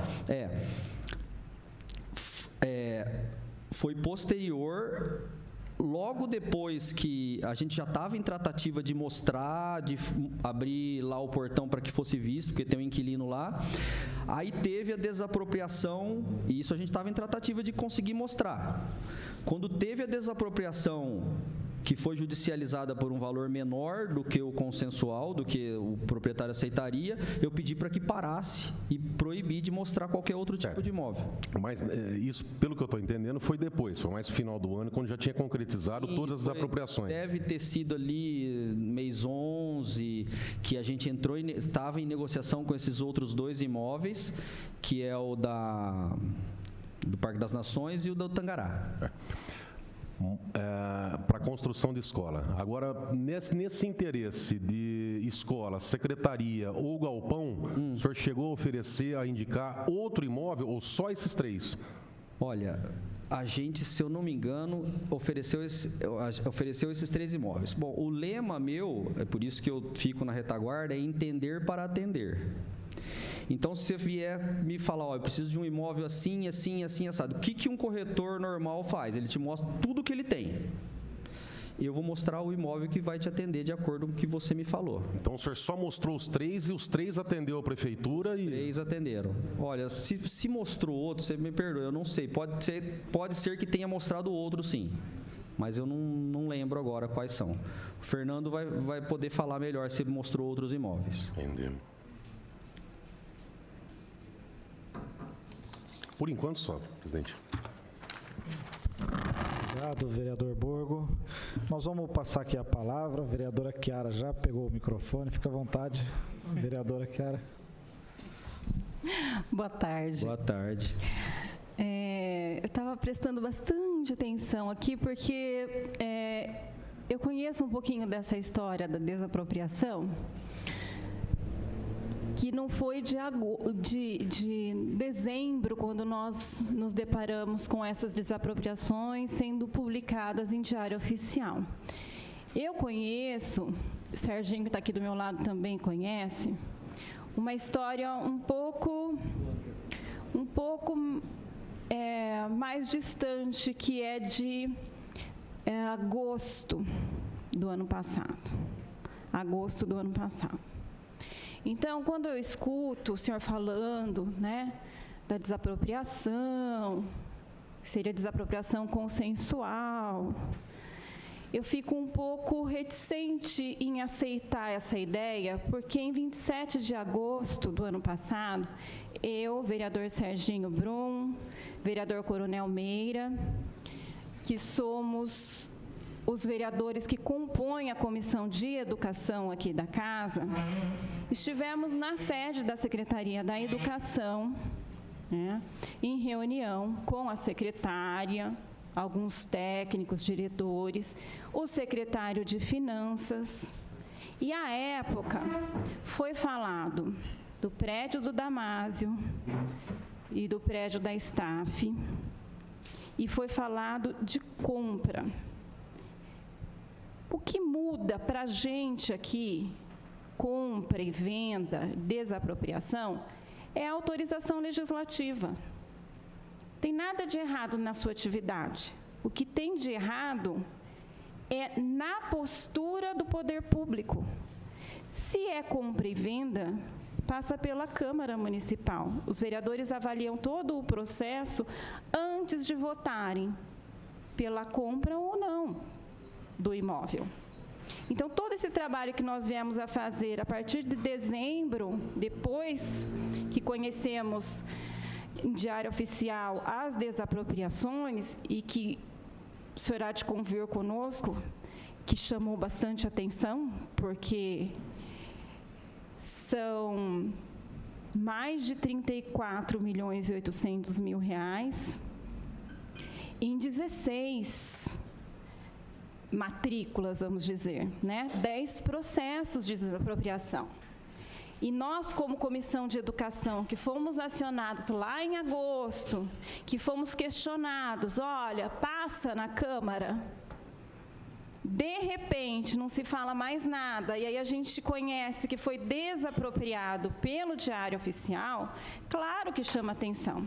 foi posterior. Logo depois que a gente já estava em tratativa de mostrar, de abrir lá o portão para que fosse visto, porque tem um inquilino lá, aí teve a desapropriação, e isso a gente estava em tratativa de conseguir mostrar. Quando teve a desapropriação que foi judicializada por um valor menor do que o consensual, do que o proprietário aceitaria, eu pedi para que parasse e proibir de mostrar qualquer outro tipo de imóvel. Mas isso, pelo que eu estou entendendo, foi depois, foi mais no final do ano, quando já tinha concretizado todas as apropriações. Deve ter sido ali mês 11, que a gente estava em negociação com esses outros 2 imóveis, que é o do Parque das Nações e o do Tangará. Para construção de escola. Agora, nesse interesse de escola, secretaria ou galpão, o senhor chegou a oferecer, a indicar outro imóvel ou só esses 3? Olha, a gente, se eu não me engano, ofereceu esses 3 imóveis. Bom, o lema meu, é por isso que eu fico na retaguarda, é entender para atender. Então, se você vier me falar, eu preciso de um imóvel assim, assim, assim, assado, o que um corretor normal faz? Ele te mostra tudo o que ele tem. Eu vou mostrar o imóvel que vai te atender de acordo com o que você me falou. Então, o senhor só mostrou os 3 e os 3 atendeu a prefeitura? E 3 atenderam. Olha, se mostrou outro, você me perdoa, eu não sei. Pode ser que tenha mostrado outro, sim. Mas eu não lembro agora quais são. O Fernando vai poder falar melhor se mostrou outros imóveis. Entendi. Por enquanto só, presidente. Obrigado, vereador Borgo. Nós vamos passar aqui a palavra. A vereadora Chiara já pegou o microfone. Fica à vontade, vereadora Chiara. Boa tarde. Boa tarde. Eu estava prestando bastante atenção aqui porque eu conheço um pouquinho dessa história da desapropriação, que não foi de dezembro, quando nós nos deparamos com essas desapropriações sendo publicadas em Diário Oficial. Eu conheço, o Serginho que está aqui do meu lado também conhece, uma história um pouco mais distante, que é de agosto do ano passado. Então, quando eu escuto o senhor falando, da desapropriação, que seria desapropriação consensual, eu fico um pouco reticente em aceitar essa ideia, porque em 27 de agosto do ano passado, eu, vereador Serginho Brum, vereador Coronel Meira, que somos os vereadores que compõem a Comissão de Educação aqui da Casa, estivemos na sede da Secretaria da Educação, em reunião com a secretária, alguns técnicos, diretores, o secretário de Finanças, e à época foi falado do prédio do Damásio e do prédio da Staff, e foi falado de compra. O que muda para a gente aqui, compra e venda, desapropriação, é a autorização legislativa. Tem nada de errado na sua atividade. O que tem de errado é na postura do poder público. Se é compra e venda, passa pela Câmara Municipal. Os vereadores avaliam todo o processo antes de votarem pela compra ou não do imóvel. Então, todo esse trabalho que nós viemos a fazer a partir de dezembro, depois que conhecemos em Diário Oficial as desapropriações, e que o senhor há de convir conosco, que chamou bastante atenção, porque são mais de 34.800.000 reais em 16 matrículas, vamos dizer, 10 processos de desapropriação. E nós, como Comissão de Educação, que fomos acionados lá em agosto, que fomos questionados, olha, passa na Câmara, de repente não se fala mais nada, e aí a gente conhece que foi desapropriado pelo Diário Oficial, claro que chama atenção.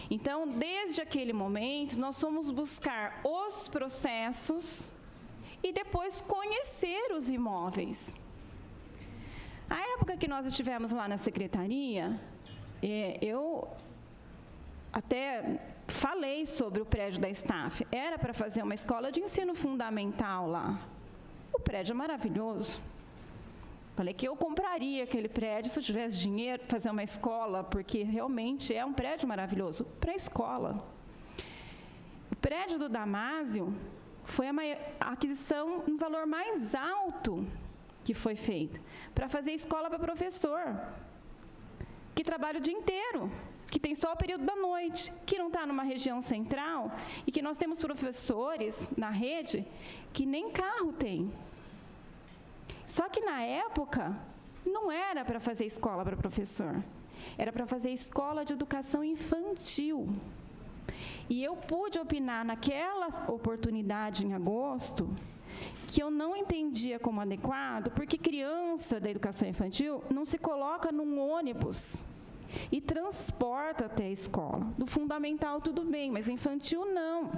Então, desde aquele momento, nós fomos buscar os processos e depois conhecer os imóveis. A época que nós estivemos lá na secretaria, eu até falei sobre o prédio da Staff. Era para fazer uma escola de ensino fundamental lá. O prédio é maravilhoso. Falei que eu compraria aquele prédio se eu tivesse dinheiro para fazer uma escola, porque realmente é um prédio maravilhoso para a escola. O prédio do Damásio foi a aquisição no valor mais alto que foi feita, para fazer escola para professor, que trabalha o dia inteiro, que tem só o período da noite, que não está numa região central, e que nós temos professores na rede que nem carro tem. Só que, na época, não era para fazer escola para professor, era para fazer escola de educação infantil. E eu pude opinar naquela oportunidade, em agosto, que eu não entendia como adequado, porque criança da educação infantil não se coloca num ônibus e transporta até a escola. Do fundamental, tudo bem, mas infantil, não.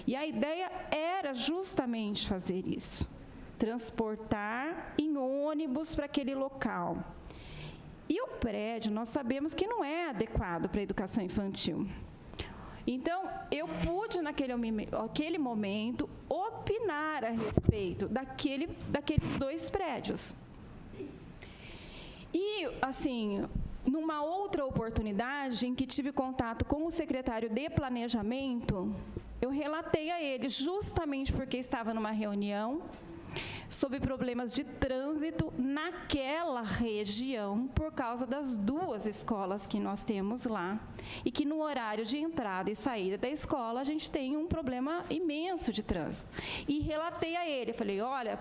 E a ideia era justamente fazer isso. Transportar em ônibus para aquele local. E o prédio, nós sabemos que não é adequado para a educação infantil. Então, eu pude, naquele momento, opinar a respeito daqueles 2 prédios. E, assim, numa outra oportunidade, em que tive contato com o secretário de Planejamento, eu relatei a ele, justamente porque estava numa reunião, sobre problemas de trânsito naquela região, por causa das 2 escolas que nós temos lá, e que no horário de entrada e saída da escola, a gente tem um problema imenso de trânsito. E relatei a ele, falei, olha,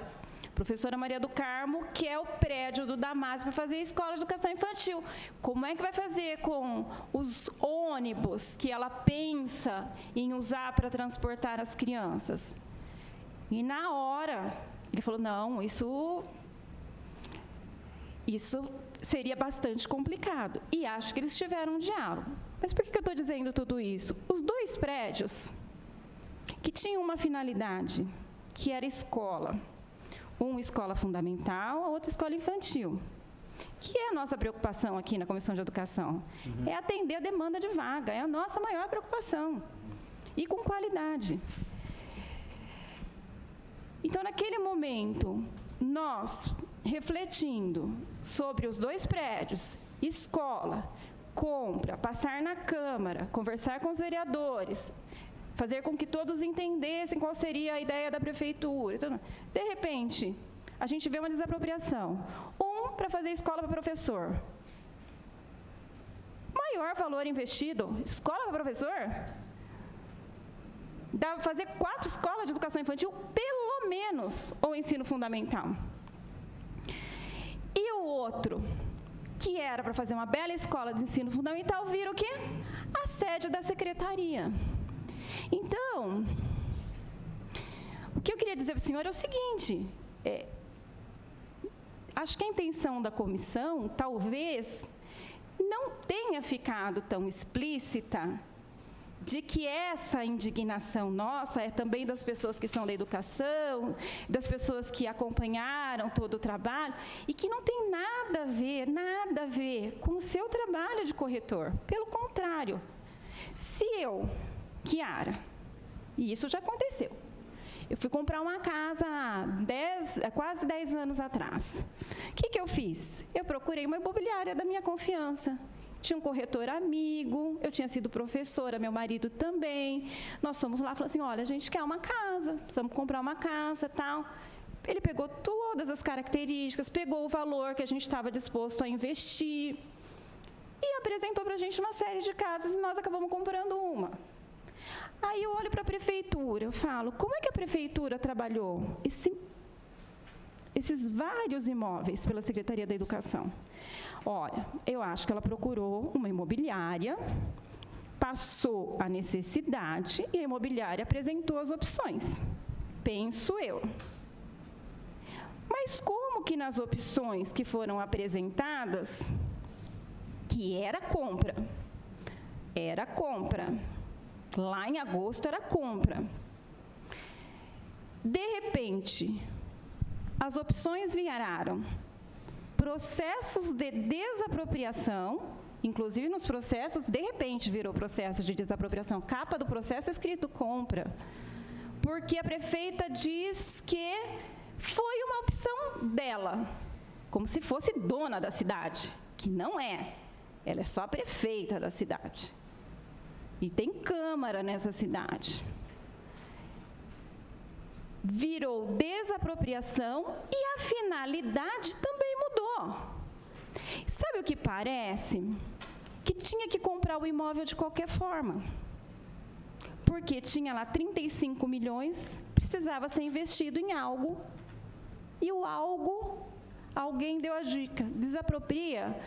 professora Maria do Carmo quer o prédio do Damásio para fazer a escola de educação infantil. Como é que vai fazer com os ônibus que ela pensa em usar para transportar as crianças? E na hora, ele falou, não, isso seria bastante complicado. E acho que eles tiveram um diálogo. Mas por que eu estou dizendo tudo isso? Os 2 prédios que tinham uma finalidade, que era escola. Um escola fundamental, a outra escola infantil. Que é a nossa preocupação aqui na Comissão de Educação. É atender a demanda de vaga, é a nossa maior preocupação. E com qualidade. Então, naquele momento, nós, refletindo sobre os 2 prédios, escola, compra, passar na Câmara, conversar com os vereadores, fazer com que todos entendessem qual seria a ideia da prefeitura. Então, de repente, a gente vê uma desapropriação. Para fazer escola para professor. Maior valor investido, escola para professor? Dá para fazer 4 escolas de educação infantil, pelo menos, ou ensino fundamental. E o outro, que era para fazer uma bela escola de ensino fundamental, vira o quê? A sede da secretaria. Então, o que eu queria dizer para o senhor é o seguinte, acho que a intenção da comissão, talvez, não tenha ficado tão explícita de que essa indignação nossa é também das pessoas que são da educação, das pessoas que acompanharam todo o trabalho, e que não tem nada a ver com o seu trabalho de corretor. Pelo contrário, se eu, Kiara, e isso já aconteceu, eu fui comprar uma casa há quase 10 anos atrás. O que eu fiz? Eu procurei uma imobiliária da minha confiança. Tinha um corretor amigo, eu tinha sido professora, meu marido também. Nós fomos lá e falamos assim, olha, a gente quer uma casa, precisamos comprar uma casa, tal. Ele pegou todas as características, pegou o valor que a gente estava disposto a investir e apresentou para a gente uma série de casas e nós acabamos comprando uma. Aí eu olho para a prefeitura, eu falo, como é que a prefeitura trabalhou esses vários imóveis pela Secretaria da Educação? Olha, eu acho que ela procurou uma imobiliária, passou a necessidade e a imobiliária apresentou as opções. Penso eu. Mas como que nas opções que foram apresentadas, que era compra, lá em agosto era compra, de repente, as opções vieram processos de desapropriação Inclusive, nos processos, de repente, virou processo de desapropriação. Capa do processo é escrito compra. Porque a prefeita diz que foi uma opção dela, como se fosse dona da cidade, que não é. Ela é só a prefeita da cidade. E tem Câmara nessa cidade. Virou desapropriação e a finalidade também mudou. Sabe o que parece? Que tinha que comprar o imóvel de qualquer forma. Porque tinha lá 35 milhões, precisava ser investido em algo, e o algo, alguém deu a dica, desapropria,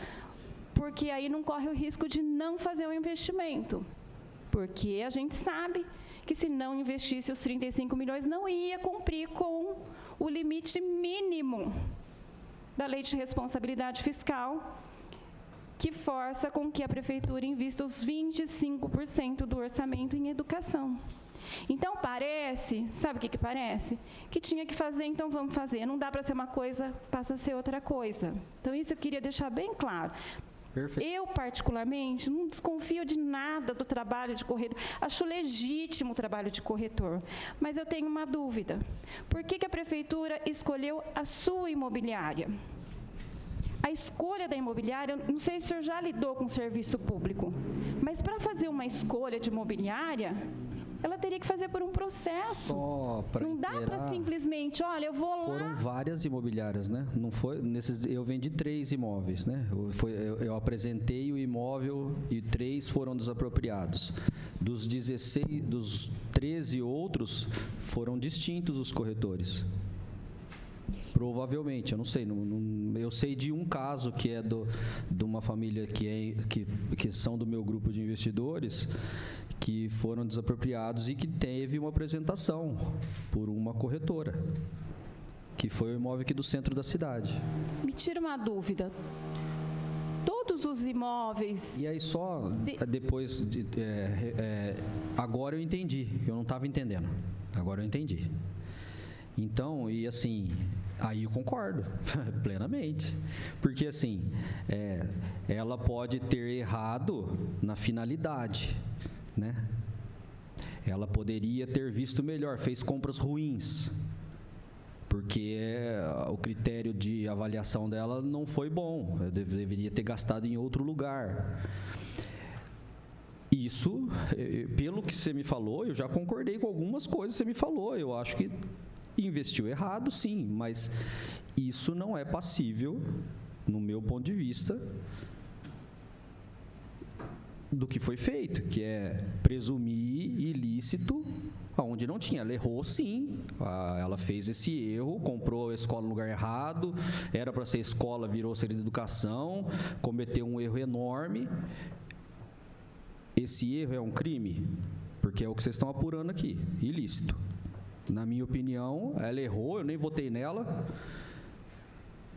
porque aí não corre o risco de não fazer o investimento. Porque a gente sabe que se não investisse os 35 milhões, não ia cumprir com o limite mínimo da Lei de Responsabilidade Fiscal, que força com que a prefeitura invista os 25% do orçamento em educação. Então, parece, sabe o que parece? Que tinha que fazer, então vamos fazer. Não dá para ser uma coisa, passa a ser outra coisa. Então, isso eu queria deixar bem claro. Perfeito. Eu, particularmente, não desconfio de nada do trabalho de corretor. Acho legítimo o trabalho de corretor. Mas eu tenho uma dúvida. Por que a prefeitura escolheu a sua imobiliária? A escolha da imobiliária, não sei se o senhor já lidou com o serviço público, mas para fazer uma escolha de imobiliária, ela teria que fazer por um processo. Não dá para simplesmente, olha, eu vou lá... Foram várias imobiliárias, né? Não foi, eu vendi 3 imóveis, né? Eu apresentei o imóvel e 3 foram desapropriados. Dos 13 outros, foram distintos os corretores. Provavelmente, eu não sei. Eu sei de um caso que é de uma família que são do meu grupo de investidores, que foram desapropriados e que teve uma apresentação por uma corretora, que foi o imóvel aqui do centro da cidade. Me tira uma dúvida. Todos os imóveis... E aí só depois... agora eu entendi. Eu não estava entendendo. Agora eu entendi. Então, e assim... Aí eu concordo, plenamente. Porque, assim, ela pode ter errado na finalidade, né? Ela poderia ter visto melhor, fez compras ruins, porque o critério de avaliação dela não foi bom, eu deveria ter gastado em outro lugar. Isso, pelo que você me falou, eu já concordei com algumas coisas que você me falou, eu acho que investiu errado, sim, mas isso não é passível, no meu ponto de vista, do que foi feito, que é presumir ilícito onde não tinha. Ela errou, sim, ela fez esse erro, comprou a escola no lugar errado, era para ser escola, virou ser de educação, cometeu um erro enorme. Esse erro é um crime? Porque é o que vocês estão apurando aqui, ilícito. Na minha opinião, ela errou, eu nem votei nela,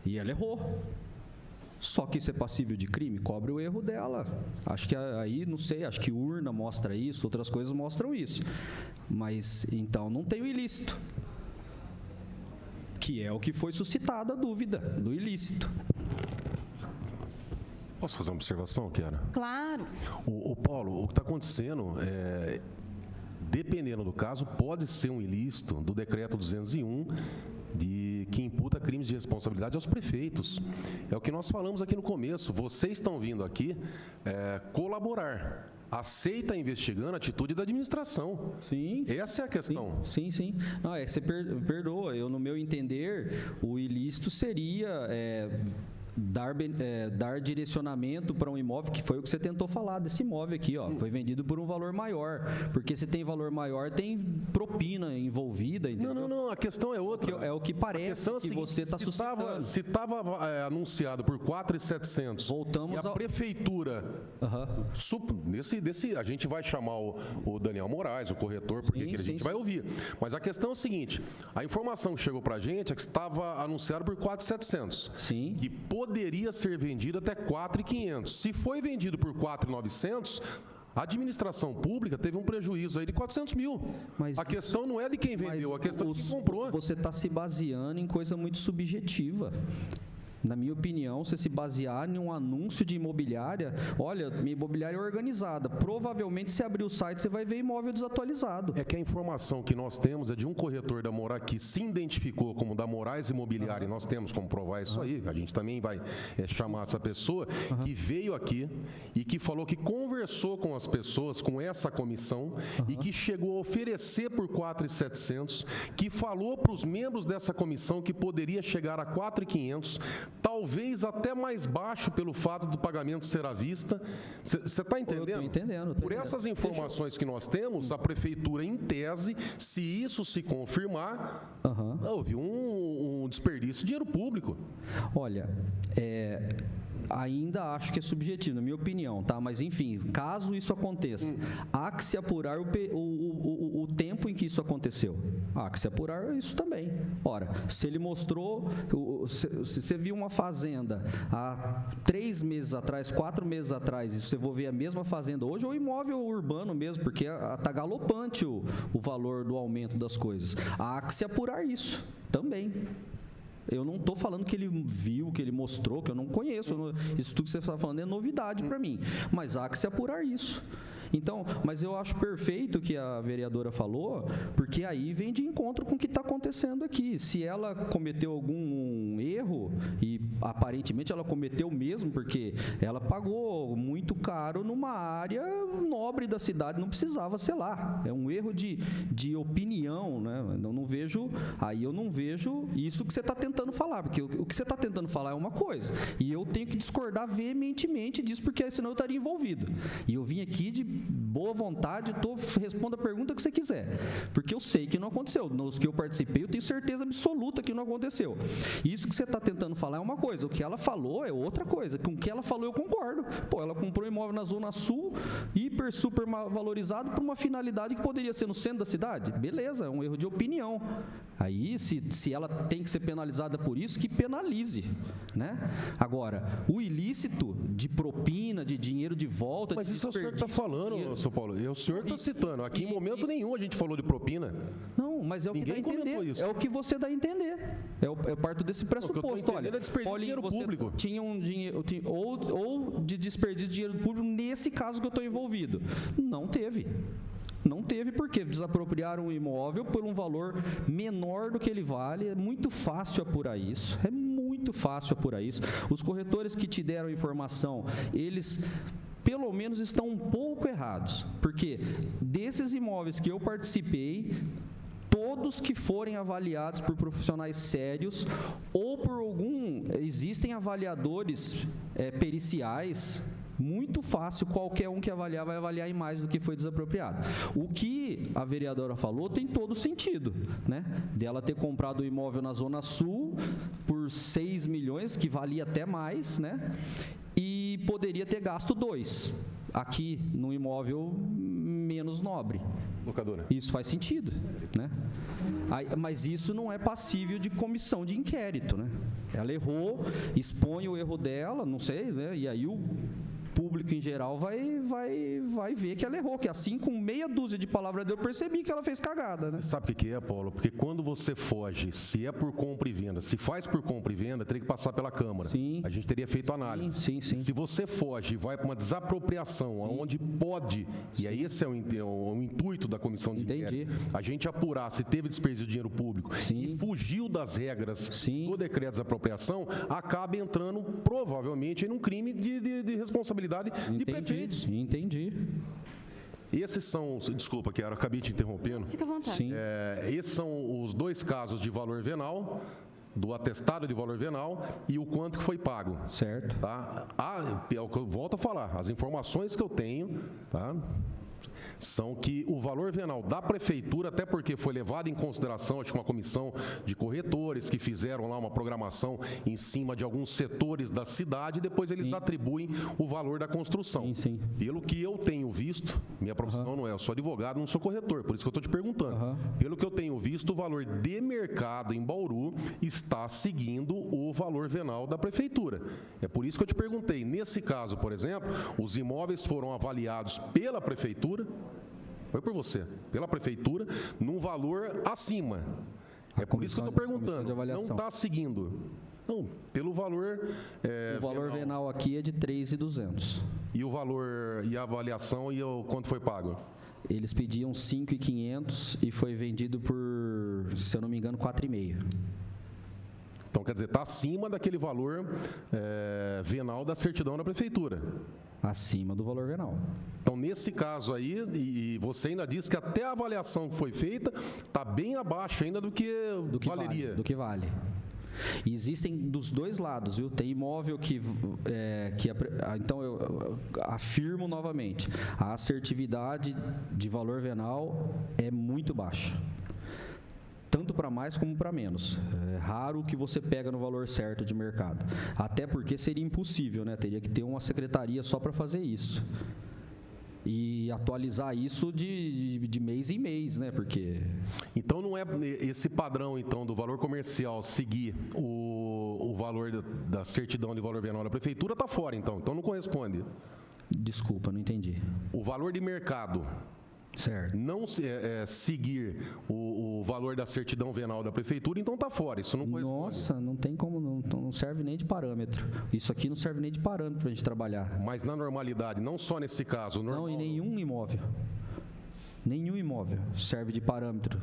e ela errou. Só que isso é passível de crime? Cobre o erro dela. Acho que aí, não sei, acho que urna mostra isso, outras coisas mostram isso. Mas, então, não tem o ilícito, que é o que foi suscitada a dúvida do ilícito. Posso fazer uma observação, Kiara? Claro. O Paulo, o que está acontecendo dependendo do caso, pode ser um ilícito do decreto 201, que imputa crimes de responsabilidade aos prefeitos. É o que nós falamos aqui no começo. Vocês estão vindo aqui colaborar. Aceita investigando a atitude da administração. Sim. Essa é a questão. Sim. Não, você perdoa. Eu, no meu entender, o ilícito seria... Dar direcionamento para um imóvel, que foi o que você tentou falar desse imóvel aqui, ó, foi vendido por um valor maior, porque se tem valor maior, tem propina envolvida, entendeu? Não, a questão é outra. É o que parece que você está suscitando. Se estava anunciado por 4.700, voltamos e a prefeitura, a gente vai chamar o Daniel Moraes, o corretor, porque a gente vai ouvir, mas a questão é o seguinte, a informação que chegou para a gente é que estava anunciado por 4.700, sim, que poderia ser vendido até 4.500. Se foi vendido por 4.900, a administração pública teve um prejuízo aí de 400 mil. Mas a questão não é de quem vendeu, a questão é de quem comprou. Você está se baseando em coisa muito subjetiva. Na minha opinião, você se basear em um anúncio de imobiliária, olha, minha imobiliária é organizada, provavelmente se abrir o site você vai ver imóvel desatualizado. É que a informação que nós temos é de um corretor da Moraes que se identificou como da Moraes Imobiliária, e nós temos como provar isso aí, a gente também vai chamar essa pessoa, que veio aqui e que falou que conversou com as pessoas, com essa comissão, e que chegou a oferecer por 4.700, que falou para os membros dessa comissão que poderia chegar a 4.500, talvez até mais baixo pelo fato do pagamento ser à vista. Você está entendendo? Eu estou entendendo. Por essas informações que nós temos, a prefeitura, em tese, se isso se confirmar, houve um desperdício de dinheiro público. Olha, ainda acho que é subjetivo, na minha opinião, tá? Mas, enfim, caso isso aconteça, há que se apurar o tempo em que isso aconteceu. Há que se apurar isso também. Ora, se ele mostrou, se você viu uma fazenda há 3 meses atrás, 4 meses atrás, e você for ver a mesma fazenda hoje, ou imóvel urbano mesmo, porque está galopante o valor do aumento das coisas. Há que se apurar isso também. Eu não estou falando que ele viu, que ele mostrou, que eu não conheço. Isso tudo que você está falando é novidade para mim. Mas há que se apurar isso. Então, mas eu acho perfeito o que a vereadora falou, porque aí vem de encontro com o que está acontecendo aqui. Se ela cometeu algum erro, e aparentemente ela cometeu mesmo, porque ela pagou muito caro numa área nobre da cidade, não precisava ser lá. É um erro de opinião, né? Eu não vejo isso que você está tentando falar, porque o que você está tentando falar é uma coisa, e eu tenho que discordar veementemente disso, porque senão eu estaria envolvido. E eu vim aqui de boa vontade, respondo a pergunta que você quiser, porque eu sei que não aconteceu. Nos que eu participei, eu tenho certeza absoluta que não aconteceu. Isso que você está tentando falar é uma coisa, o que ela falou é outra coisa. Com o que ela falou eu concordo. Pô, ela comprou um imóvel na Zona Sul, super valorizado, por uma finalidade que poderia ser no centro da cidade. Beleza, é um erro de opinião. Aí, se ela tem que ser penalizada por isso, que penalize, né? Agora, o ilícito de propina, de dinheiro de volta... Mas isso é o senhor que está falando, São Paulo. É o senhor que está citando. Aqui, em momento nenhum, a gente falou de propina. Não, mas é o que dá a entender. Isso. É o que você dá a entender. Eu parto desse pressuposto. Olha, é desperdício de dinheiro público. Tinha um dinheiro... Ou de desperdício de dinheiro público nesse caso que eu estou envolvido. Não teve. Não teve, porque desapropriaram o imóvel por um valor menor do que ele vale. É muito fácil apurar isso. É muito fácil apurar isso. Os corretores que te deram informação, eles... pelo menos estão um pouco errados, porque desses imóveis que eu participei, todos que forem avaliados por profissionais sérios ou por existem avaliadores periciais, muito fácil, qualquer um que avaliar vai avaliar em mais do que foi desapropriado. O que a vereadora falou tem todo sentido, né? Dela ter comprado o imóvel na Zona Sul por 6 milhões, que valia até mais, né? E poderia ter gasto 2 aqui no imóvel menos nobre. Locadora. Isso faz sentido, né? Mas isso não é passível de comissão de inquérito, né? Ela errou, expõe o erro dela, não sei, né? E aí o público em geral vai ver que ela errou, que assim, com meia dúzia de palavras eu percebi que ela fez cagada, né? Sabe o que é, Paulo? Porque quando você foge, se é por compra e venda, se faz por compra e venda, teria que passar pela Câmara. Sim. A gente teria feito análise. Sim. Se você foge e vai para uma desapropriação, onde pode, e aí esse é o intuito da comissão de inquérito, a gente apurar se teve desperdício de dinheiro público e fugiu das regras do decreto de desapropriação, acaba entrando provavelmente em um crime de responsabilidade de prefeitos. Entendi. Esses são, desculpa, Chiara, acabei te interrompendo. Fica à vontade. Sim. Esses são os 2 casos de valor venal, do atestado de valor venal e o quanto que foi pago. Certo. Tá? É o que eu volto a falar, as informações que eu tenho, tá? São que o valor venal da prefeitura, até porque foi levado em consideração, acho que uma comissão de corretores que fizeram lá uma programação em cima de alguns setores da cidade, e depois eles atribuem o valor da construção. Sim. Pelo que eu tenho visto, minha profissão não é, eu sou advogado, não sou corretor, por isso que eu estou te perguntando. Pelo que eu tenho visto, o valor de mercado em Bauru está seguindo o valor venal da prefeitura. É por isso que eu te perguntei, nesse caso, por exemplo, os imóveis foram avaliados pela prefeitura, foi por você, pela prefeitura, num valor acima. É por isso que eu estou perguntando, não está seguindo. Não, pelo valor... O valor venal aqui é de 3.200. E o valor, e a avaliação, e quanto foi pago? Eles pediam 5.500 e foi vendido por, se eu não me engano, 4,5. Então, quer dizer, está acima daquele valor venal da certidão da prefeitura. Acima do valor venal. Então, nesse caso aí, e você ainda disse que até a avaliação que foi feita está bem abaixo ainda do que valeria. Do que vale. E existem dos dois lados, viu? Tem imóvel então eu afirmo novamente, a assertividade de valor venal é muito baixa. Tanto para mais como para menos. É raro que você pega no valor certo de mercado. Até porque seria impossível, né? Teria que ter uma secretaria só para fazer isso. E atualizar isso de mês em mês, né? Porque... Então não é esse padrão então do valor comercial seguir o valor da certidão de valor venal da prefeitura está fora então não corresponde. Desculpa, não entendi. O valor de mercado. Certo. Não seguir o valor da certidão venal da prefeitura, então está fora, isso não corresponde. Nossa, não tem como, não serve nem de parâmetro. Isso aqui não serve nem de parâmetro para a gente trabalhar. Mas na normalidade, não só nesse caso. Não, em nenhum imóvel. Nenhum imóvel serve de parâmetro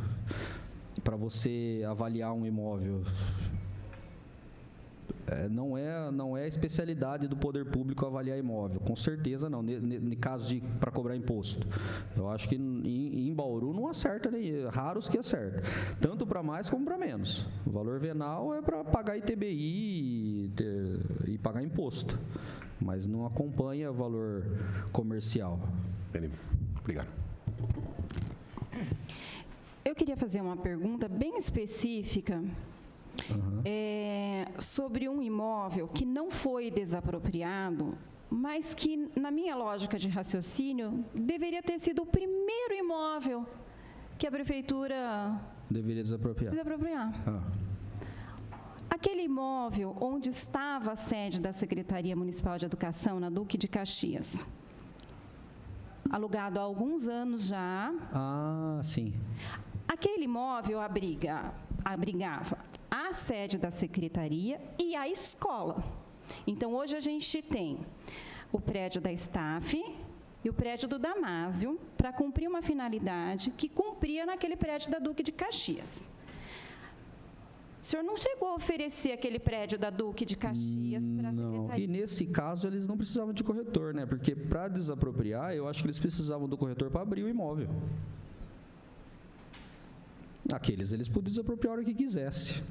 para você avaliar um imóvel. Não é especialidade do poder público avaliar imóvel, com certeza não, no caso para cobrar imposto. Eu acho que em Bauru não acerta, raros que acerta, tanto para mais como para menos. O valor venal é para pagar ITBI e pagar imposto, mas não acompanha o valor comercial. Obrigado. Eu queria fazer uma pergunta bem específica. Sobre um imóvel que não foi desapropriado, mas que, na minha lógica de raciocínio, deveria ter sido o primeiro imóvel que a prefeitura deveria desapropriar. Aquele imóvel onde estava a sede da Secretaria Municipal de Educação, na Duque de Caxias, alugado há alguns anos já. Ah, sim. Aquele imóvel abrigava a sede da secretaria e a escola. Então, hoje a gente tem o prédio da Staff e o prédio do Damásio para cumprir uma finalidade que cumpria naquele prédio da Duque de Caxias. O senhor não chegou a oferecer aquele prédio da Duque de Caxias para a secretaria? Não, e nesse caso eles não precisavam de corretor, né? Porque para desapropriar, eu acho que eles precisavam do corretor para abrir o imóvel. Aqueles eles podiam desapropriar a hora que quisesse.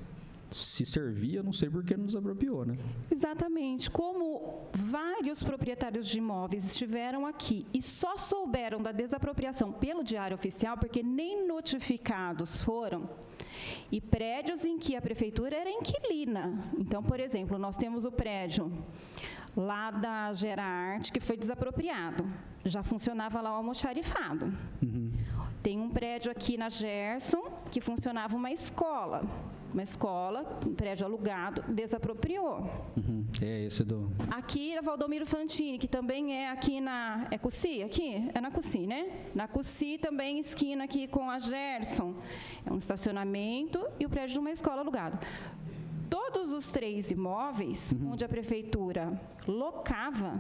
Se servia, não sei por que não desapropriou, né? Exatamente. Como vários proprietários de imóveis estiveram aqui e só souberam da desapropriação pelo Diário Oficial, porque nem notificados foram, e prédios em que a prefeitura era inquilina. Então, por exemplo, nós temos o prédio lá da Gerarte, que foi desapropriado. Já funcionava lá o almoxarifado. Tem um prédio aqui na Gerson, que funcionava uma escola, um prédio alugado, desapropriou. É esse do... Aqui, a Valdomiro Fantini, que também é aqui na... É Cussi? Aqui? É na Cussi, né? Na Cussi, também esquina aqui com a Gerson. É um estacionamento e o prédio de uma escola alugado. Todos os 3 imóveis, onde a prefeitura locava,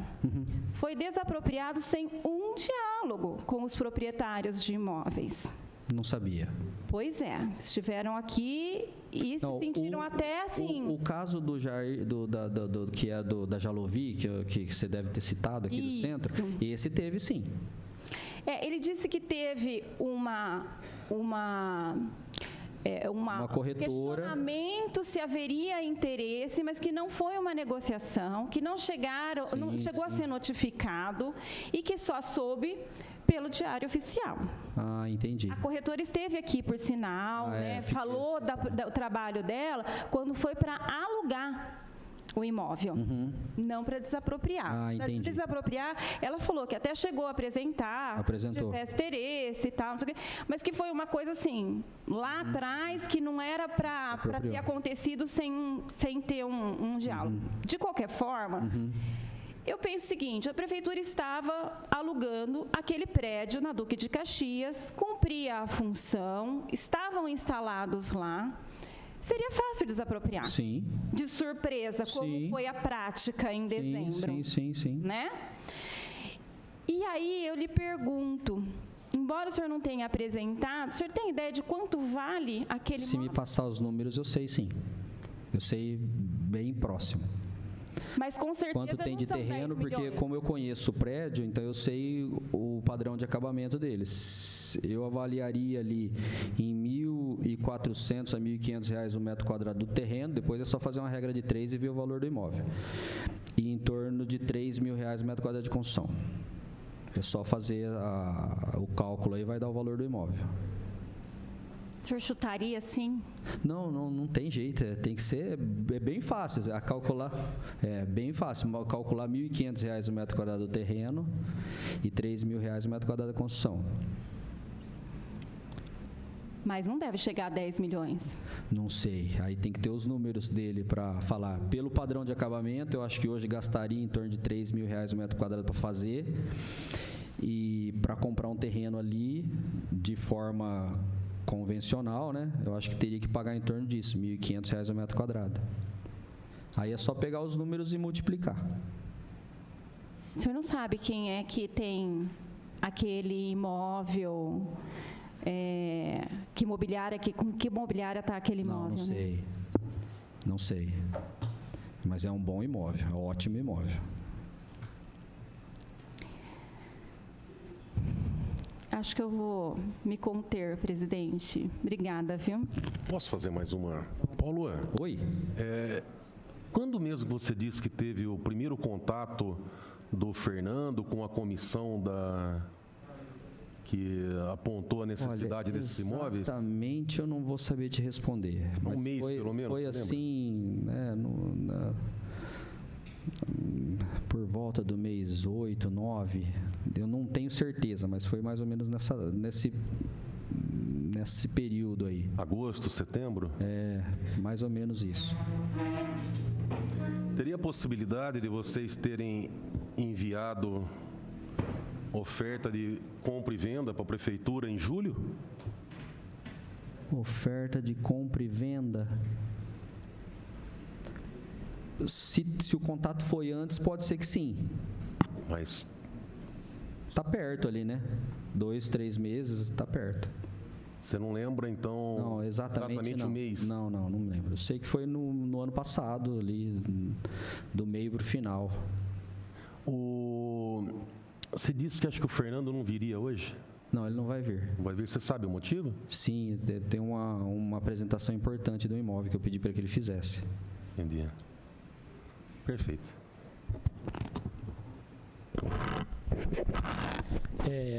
foi desapropriado sem um diálogo com os proprietários de imóveis. Não sabia. Pois é, estiveram aqui e se sentiram até assim... O caso do Jair, que é da Jalovi, que você deve ter citado aqui do centro, esse teve sim. Ele disse que teve uma corretora, questionamento se haveria interesse, mas que não foi uma negociação, que não chegou a ser notificado e que só soube pelo Diário Oficial. Ah, entendi. A corretora esteve aqui, por sinal, falou do trabalho dela quando foi para alugar o imóvel, não para desapropriar. Para desapropriar, ela falou que até chegou a apresentou. Tivesse interesse e tal, não sei o quê, mas que foi uma coisa assim, lá atrás, que não era para ter acontecido sem ter um diálogo. De qualquer forma, eu penso o seguinte, a prefeitura estava alugando aquele prédio na Duque de Caxias, cumpria a função, estavam instalados lá, seria fácil desapropriar. Sim. De surpresa, como Sim. foi a prática em dezembro. Sim. Né? E aí eu lhe pergunto, embora o senhor não tenha apresentado, o senhor tem ideia de quanto vale aquele Se me imóvel? passar os números, eu sei sim. Eu sei bem próximo. Mas com certeza Quanto tem não de são 10 terreno, porque milhões. como eu conheço o prédio, então eu sei o padrão de acabamento deles. Eu avaliaria ali em R$1.400 a R$1.500 o metro quadrado do terreno, depois é só fazer uma regra de 3 e ver o valor do imóvel. E em torno de R$3.000 o metro quadrado de construção. É só fazer o cálculo aí, vai dar o valor do imóvel. O senhor chutaria assim? Não tem jeito, tem que ser bem fácil, calcular, é bem fácil, calcular R$1.500 o metro quadrado do terreno e R$3.000 o metro quadrado da construção. Mas não deve chegar a 10 milhões. Não sei, aí tem que ter os números dele para falar. Pelo padrão de acabamento, eu acho que hoje gastaria em torno de R$3.000 o metro quadrado para fazer, e para comprar um terreno ali de forma convencional, né? Eu acho que teria que pagar em torno disso, R$1.500 o metro quadrado. Aí é só pegar os números e multiplicar. O senhor não sabe quem é que tem aquele imóvel, que imobiliária, com que imobiliária está aquele imóvel? Não né? sei. Não sei. Mas é um bom imóvel, é um ótimo imóvel. Acho que eu vou me conter, presidente. Obrigada, viu? Posso fazer mais uma? Paulo, Oi? quando mesmo você disse que teve o primeiro contato do Fernando com a comissão que apontou a necessidade desses imóveis? Exatamente, eu não vou saber te responder. Mas mês, pelo menos, foi você assim, né, por volta do mês 8, 9, eu não tenho certeza, mas foi mais ou menos nesse período aí. Agosto, setembro? Mais ou menos isso. Teria a possibilidade de vocês terem enviado oferta de compra e venda para a prefeitura em julho? Oferta de compra e venda. Se o contato foi antes, pode ser que sim. Mas Está perto ali, né? 2, 3 meses, está perto. você não lembra, então, Não, exatamente não. o mês? Não me lembro. Eu sei que foi no ano passado, ali, do meio para o final. Você disse que acha que o Fernando não viria hoje? Não, ele não vai vir. Não vai vir, você sabe o motivo? Sim, tem uma apresentação importante do imóvel que eu pedi para que ele fizesse. Entendi. Perfeito.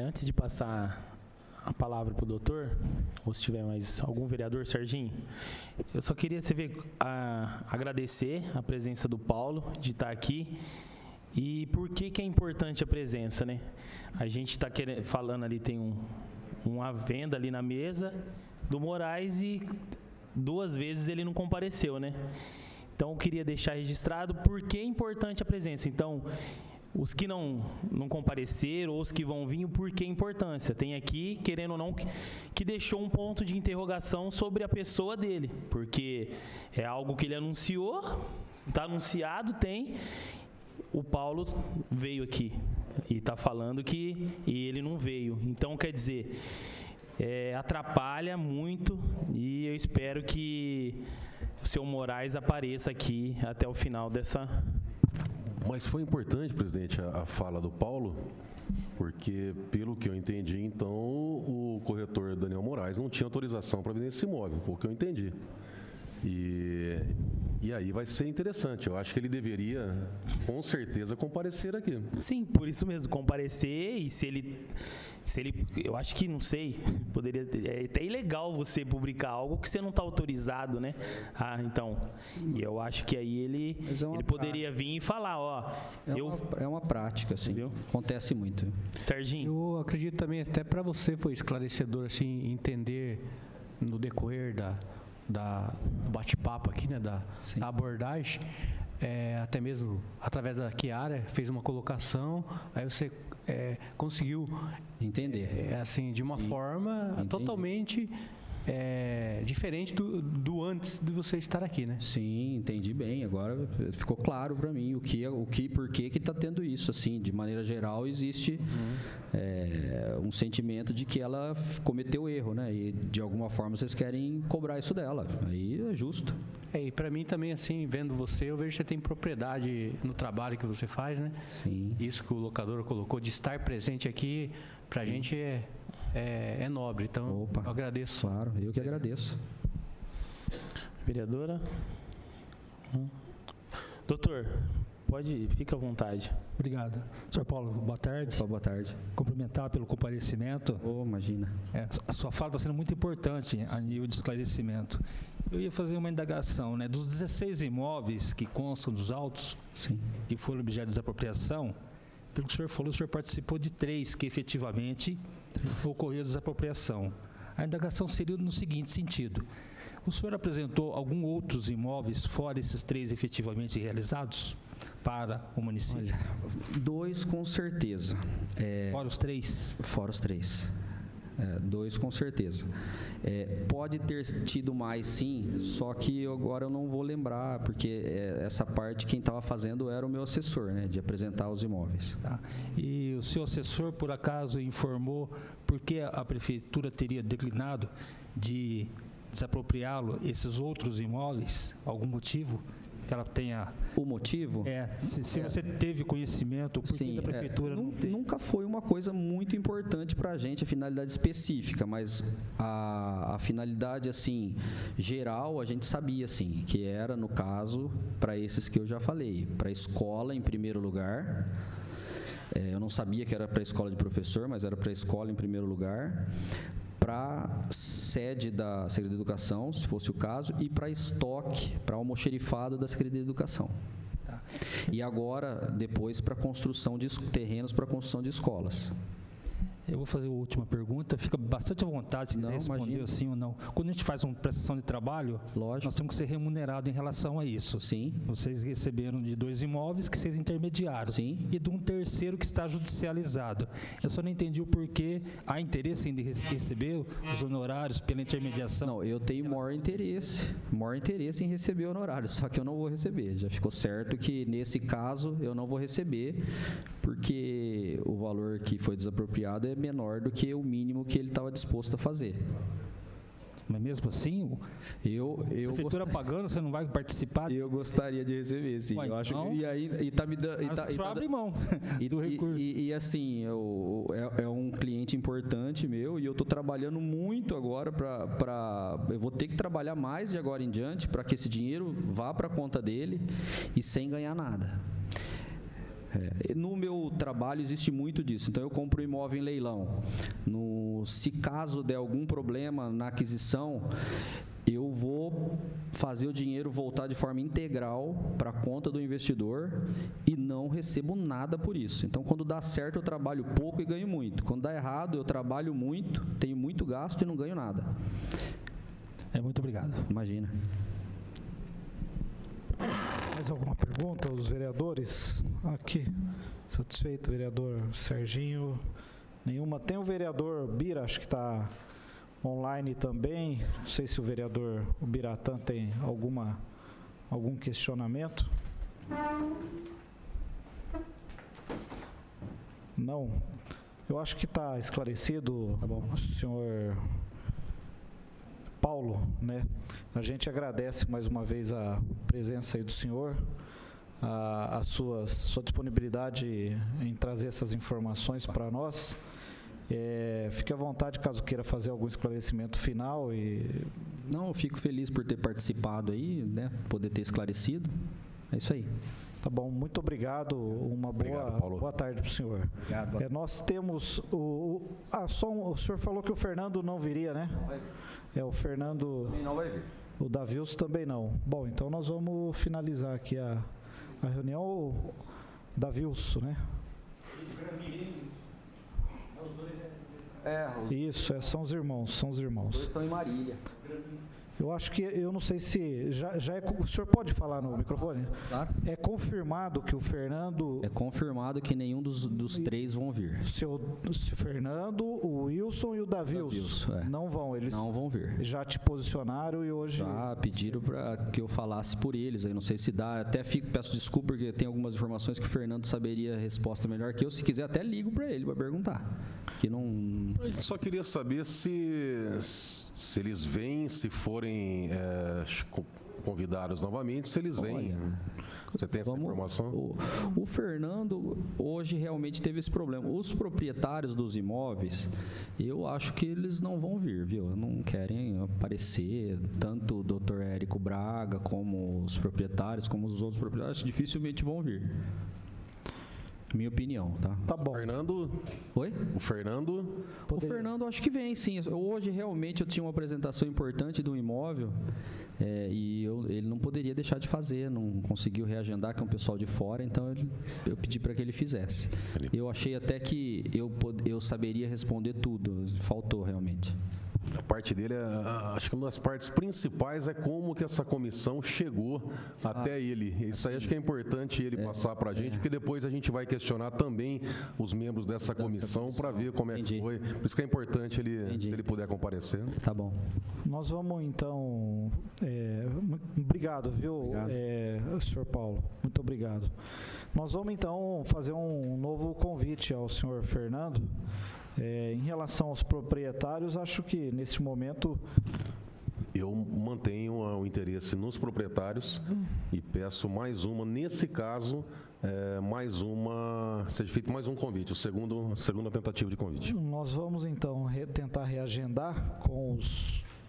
Antes de passar a palavra para o doutor, ou se tiver mais algum vereador, Serginho, eu só queria agradecer a presença do Paulo, de estar aqui. E por que é importante a presença, né? A gente está falando ali, tem uma venda ali na mesa do Moraes e 2 vezes ele não compareceu, né? Então, eu queria deixar registrado por que é importante a presença. Então, os que não compareceram, ou os que vão vir, por que a importância? Tem aqui, querendo ou não, que deixou um ponto de interrogação sobre a pessoa dele, porque é algo que ele anunciou, está anunciado, tem. O Paulo veio aqui e está falando que ele não veio. Então, quer dizer, atrapalha muito e eu espero que o seu Moraes apareça aqui até o final dessa... Mas foi importante, presidente, a fala do Paulo, porque, pelo que eu entendi, então, o corretor Daniel Moraes não tinha autorização para vender esse imóvel, pelo que eu entendi. E aí vai ser interessante. Eu acho que ele deveria, com certeza, comparecer aqui. Sim, por isso mesmo, comparecer. E se ele eu acho que, não sei, poderia... É até ilegal você publicar algo que você não está autorizado, né? Então, e eu acho que aí ele poderia vir e falar, ó... É uma prática, assim, Entendeu? Acontece muito. Serginho. Eu acredito também, até para você foi esclarecedor, assim, entender no decorrer do bate-papo aqui, né, da abordagem, até mesmo através da Chiara, fez uma colocação, aí você conseguiu entender. assim, de uma forma totalmente diferente do antes de você estar aqui, né? Sim, entendi bem. Agora ficou claro para mim por que está tendo isso. Assim, de maneira geral, existe um sentimento de que ela cometeu erro, né? E de alguma forma vocês querem cobrar isso dela. Aí é justo. E para mim também, assim, vendo você, eu vejo que você tem propriedade no trabalho que você faz, né? Sim. Isso que o locador colocou, de estar presente aqui, para a gente é nobre. Então, eu agradeço. Claro, eu que agradeço. Vereadora? Doutor, fica à vontade. Obrigado. Sr. Paulo, boa tarde. Boa tarde. Cumprimentar pelo comparecimento. Imagina. A sua fala está sendo muito importante a nível de esclarecimento. Eu ia fazer uma indagação, né? Dos 16 imóveis que constam dos autos, sim, que foram objeto de desapropriação, pelo que o senhor falou, o senhor participou de 3 que efetivamente ocorreu desapropriação. A indagação seria no seguinte sentido: o senhor apresentou alguns outros imóveis fora esses 3 efetivamente realizados para o município? Olha, 2 com certeza. Fora os 3? Fora os 3. 2 com certeza. Pode ter tido mais, sim, só que agora eu não vou lembrar, porque essa parte quem estava fazendo era o meu assessor, né, de apresentar os imóveis. Tá. E o seu assessor, por acaso, informou por que a prefeitura teria declinado de desapropriá-lo, esses outros imóveis? Algum motivo que ela tenha? O motivo? Se você teve conhecimento, por que a prefeitura não tem? Nunca foi uma coisa muito importante para a gente, a finalidade específica, mas a finalidade, assim, geral, a gente sabia, assim, que era, no caso, para esses que eu já falei, para a escola, em primeiro lugar. Eu não sabia que era para a escola de professor, mas era para a escola, em primeiro lugar, para sede da Secretaria de Educação, se fosse o caso, e para estoque, para almoxerifado da Secretaria de Educação. Tá. E agora, depois, para construção de terrenos para construção de escolas. Eu vou fazer a última pergunta, fica bastante à vontade se quiser responder sim ou não. Quando a gente faz uma prestação de trabalho, nós temos que ser remunerados em relação a isso. Sim. Vocês receberam de 2 imóveis que vocês intermediaram. Sim. E de um terceiro que está judicializado. Eu só não entendi o porquê há interesse em receber os honorários pela intermediação. Não, eu tenho maior interesse em receber honorários, só que eu não vou receber. Já ficou certo que, nesse caso, eu não vou receber, porque o valor que foi desapropriado é menor do que o mínimo que ele estava disposto a fazer. Mas mesmo assim, a prefeitura pagando, você não vai participar? Eu gostaria de receber, sim. Ué, eu acho então, e tá me dando. Só abre mão do recurso. E assim, é um cliente importante meu, e eu estou trabalhando muito agora eu vou ter que trabalhar mais de agora em diante para que esse dinheiro vá para a conta dele e sem ganhar nada. No meu trabalho existe muito disso. Então eu compro um imóvel em leilão. Se caso der algum problema na aquisição, eu vou fazer o dinheiro voltar de forma integral para a conta do investidor e não recebo nada por isso. Então, quando dá certo, eu trabalho pouco e ganho muito. Quando dá errado, eu trabalho muito, tenho muito gasto e não ganho nada. Muito obrigado. Imagina. Mais alguma pergunta aos vereadores? Aqui. Satisfeito, vereador Serginho? Nenhuma. Tem o vereador Bira, acho que está online também. Não sei se o vereador Biratã tem algum questionamento. Não. Eu acho que está esclarecido, tá bom, senhor Paulo, né? A gente agradece mais uma vez a presença aí do senhor, a sua disponibilidade em trazer essas informações para nós. Fique à vontade caso queira fazer algum esclarecimento final. Não, eu fico feliz por ter participado aí, né? Poder ter esclarecido. É isso aí. Tá bom, muito obrigado. Boa tarde para o senhor. Obrigado. Nós temos o senhor falou que o Fernando não viria, né? O Fernando. Também não vai vir. O Davilson também não. Bom, então nós vamos finalizar aqui a reunião. O Davilson, né? Isso, são os irmãos. Os dois estão em Marília. Eu acho que, eu não sei se, já é, o senhor pode falar no microfone? Claro. É confirmado que o Fernando... É confirmado que nenhum dos três vão vir. O Fernando, o Wilson e o Davilson não vão, eles não vão vir. Já te posicionaram e hoje... Já pediram para que eu falasse por eles, aí não sei se dá, até peço desculpa porque tem algumas informações que o Fernando saberia a resposta melhor que eu, se quiser até ligo para ele para perguntar. Que não... Eu só queria saber se eles vêm, se forem convidados novamente, se eles vêm. Olha, você tem essa informação? O Fernando hoje realmente teve esse problema. Os proprietários dos imóveis, eu acho que eles não vão vir, viu? Não querem aparecer, tanto o Dr. Érico Braga, como os proprietários, como os outros proprietários, dificilmente vão vir. Minha opinião, tá? Tá bom. Fernando? Oi? O Fernando? O Fernando acho que vem, sim. Hoje realmente eu tinha uma apresentação importante do imóvel e ele não poderia deixar de fazer, não conseguiu reagendar com o pessoal de fora, então eu pedi para que ele fizesse. Eu achei até que eu saberia responder tudo, faltou realmente. A parte dele, acho que uma das partes principais é como que essa comissão chegou até ele. Isso aí acho que é importante ele passar para a gente, porque depois a gente vai questionar também os membros dessa comissão para ver como é que foi. Por isso que é importante ele, se ele puder comparecer. Tá bom. Nós vamos então... obrigado, viu, Obrigado. Senhor Paulo? Muito obrigado. Nós vamos então fazer um novo convite ao senhor Fernando. Em relação aos proprietários, acho que nesse momento... Eu mantenho o interesse nos proprietários e peço mais uma, nesse caso, seja feito mais um convite, a segunda tentativa de convite. Nós vamos então tentar reagendar com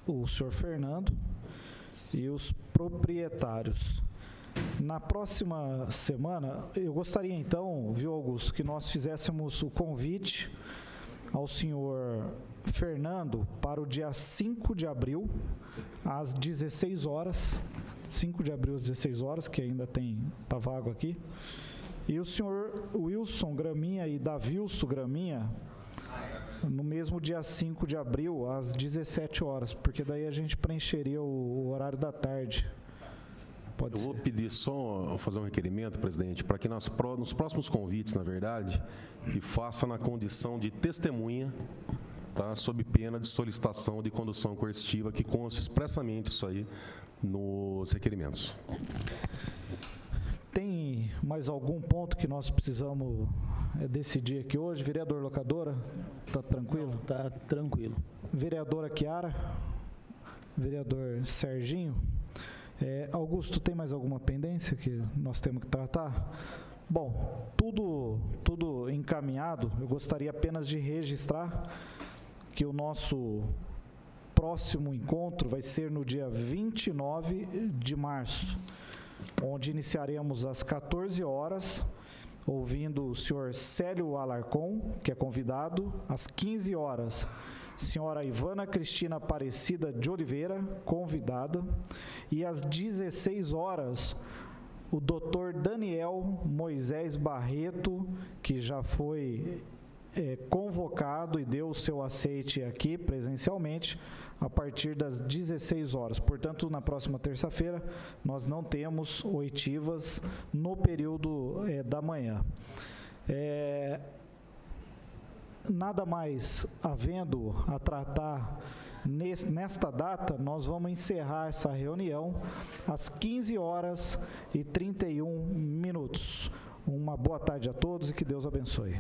o senhor Fernando e os proprietários. Na próxima semana, eu gostaria então, viu, Augusto, que nós fizéssemos o convite ao senhor Fernando para o dia 5 de abril, às 16 horas. 5 de abril às 16 horas, que ainda está vago aqui. E o senhor Wilson Graminha e Davilson Graminha, no mesmo dia 5 de abril, às 17 horas, porque daí a gente preencheria o horário da tarde. Eu vou pedir só, fazer um requerimento, presidente, para que nos próximos convites, na verdade, que faça na condição de testemunha, tá, sob pena de solicitação de condução coercitiva, que conste expressamente isso aí nos requerimentos. Tem mais algum ponto que nós precisamos decidir aqui hoje? Vereador Locadora, está tranquilo? Está tranquilo. Vereadora Chiara? Vereador Serginho? Augusto, tem mais alguma pendência que nós temos que tratar? Bom, tudo encaminhado. Eu gostaria apenas de registrar que o nosso próximo encontro vai ser no dia 29 de março, onde iniciaremos às 14 horas, ouvindo o senhor Célio Alarcon, que é convidado, às 15 horas, senhora Ivana Cristina Aparecida de Oliveira, convidada, e às 16 horas, o doutor Daniel Moisés Barreto, que já foi convocado e deu o seu aceite aqui presencialmente, a partir das 16 horas. Portanto, na próxima terça-feira, nós não temos oitivas no período da manhã. Nada mais havendo a tratar nesta data, nós vamos encerrar essa reunião às 15 horas e 31 minutos. Uma boa tarde a todos e que Deus abençoe.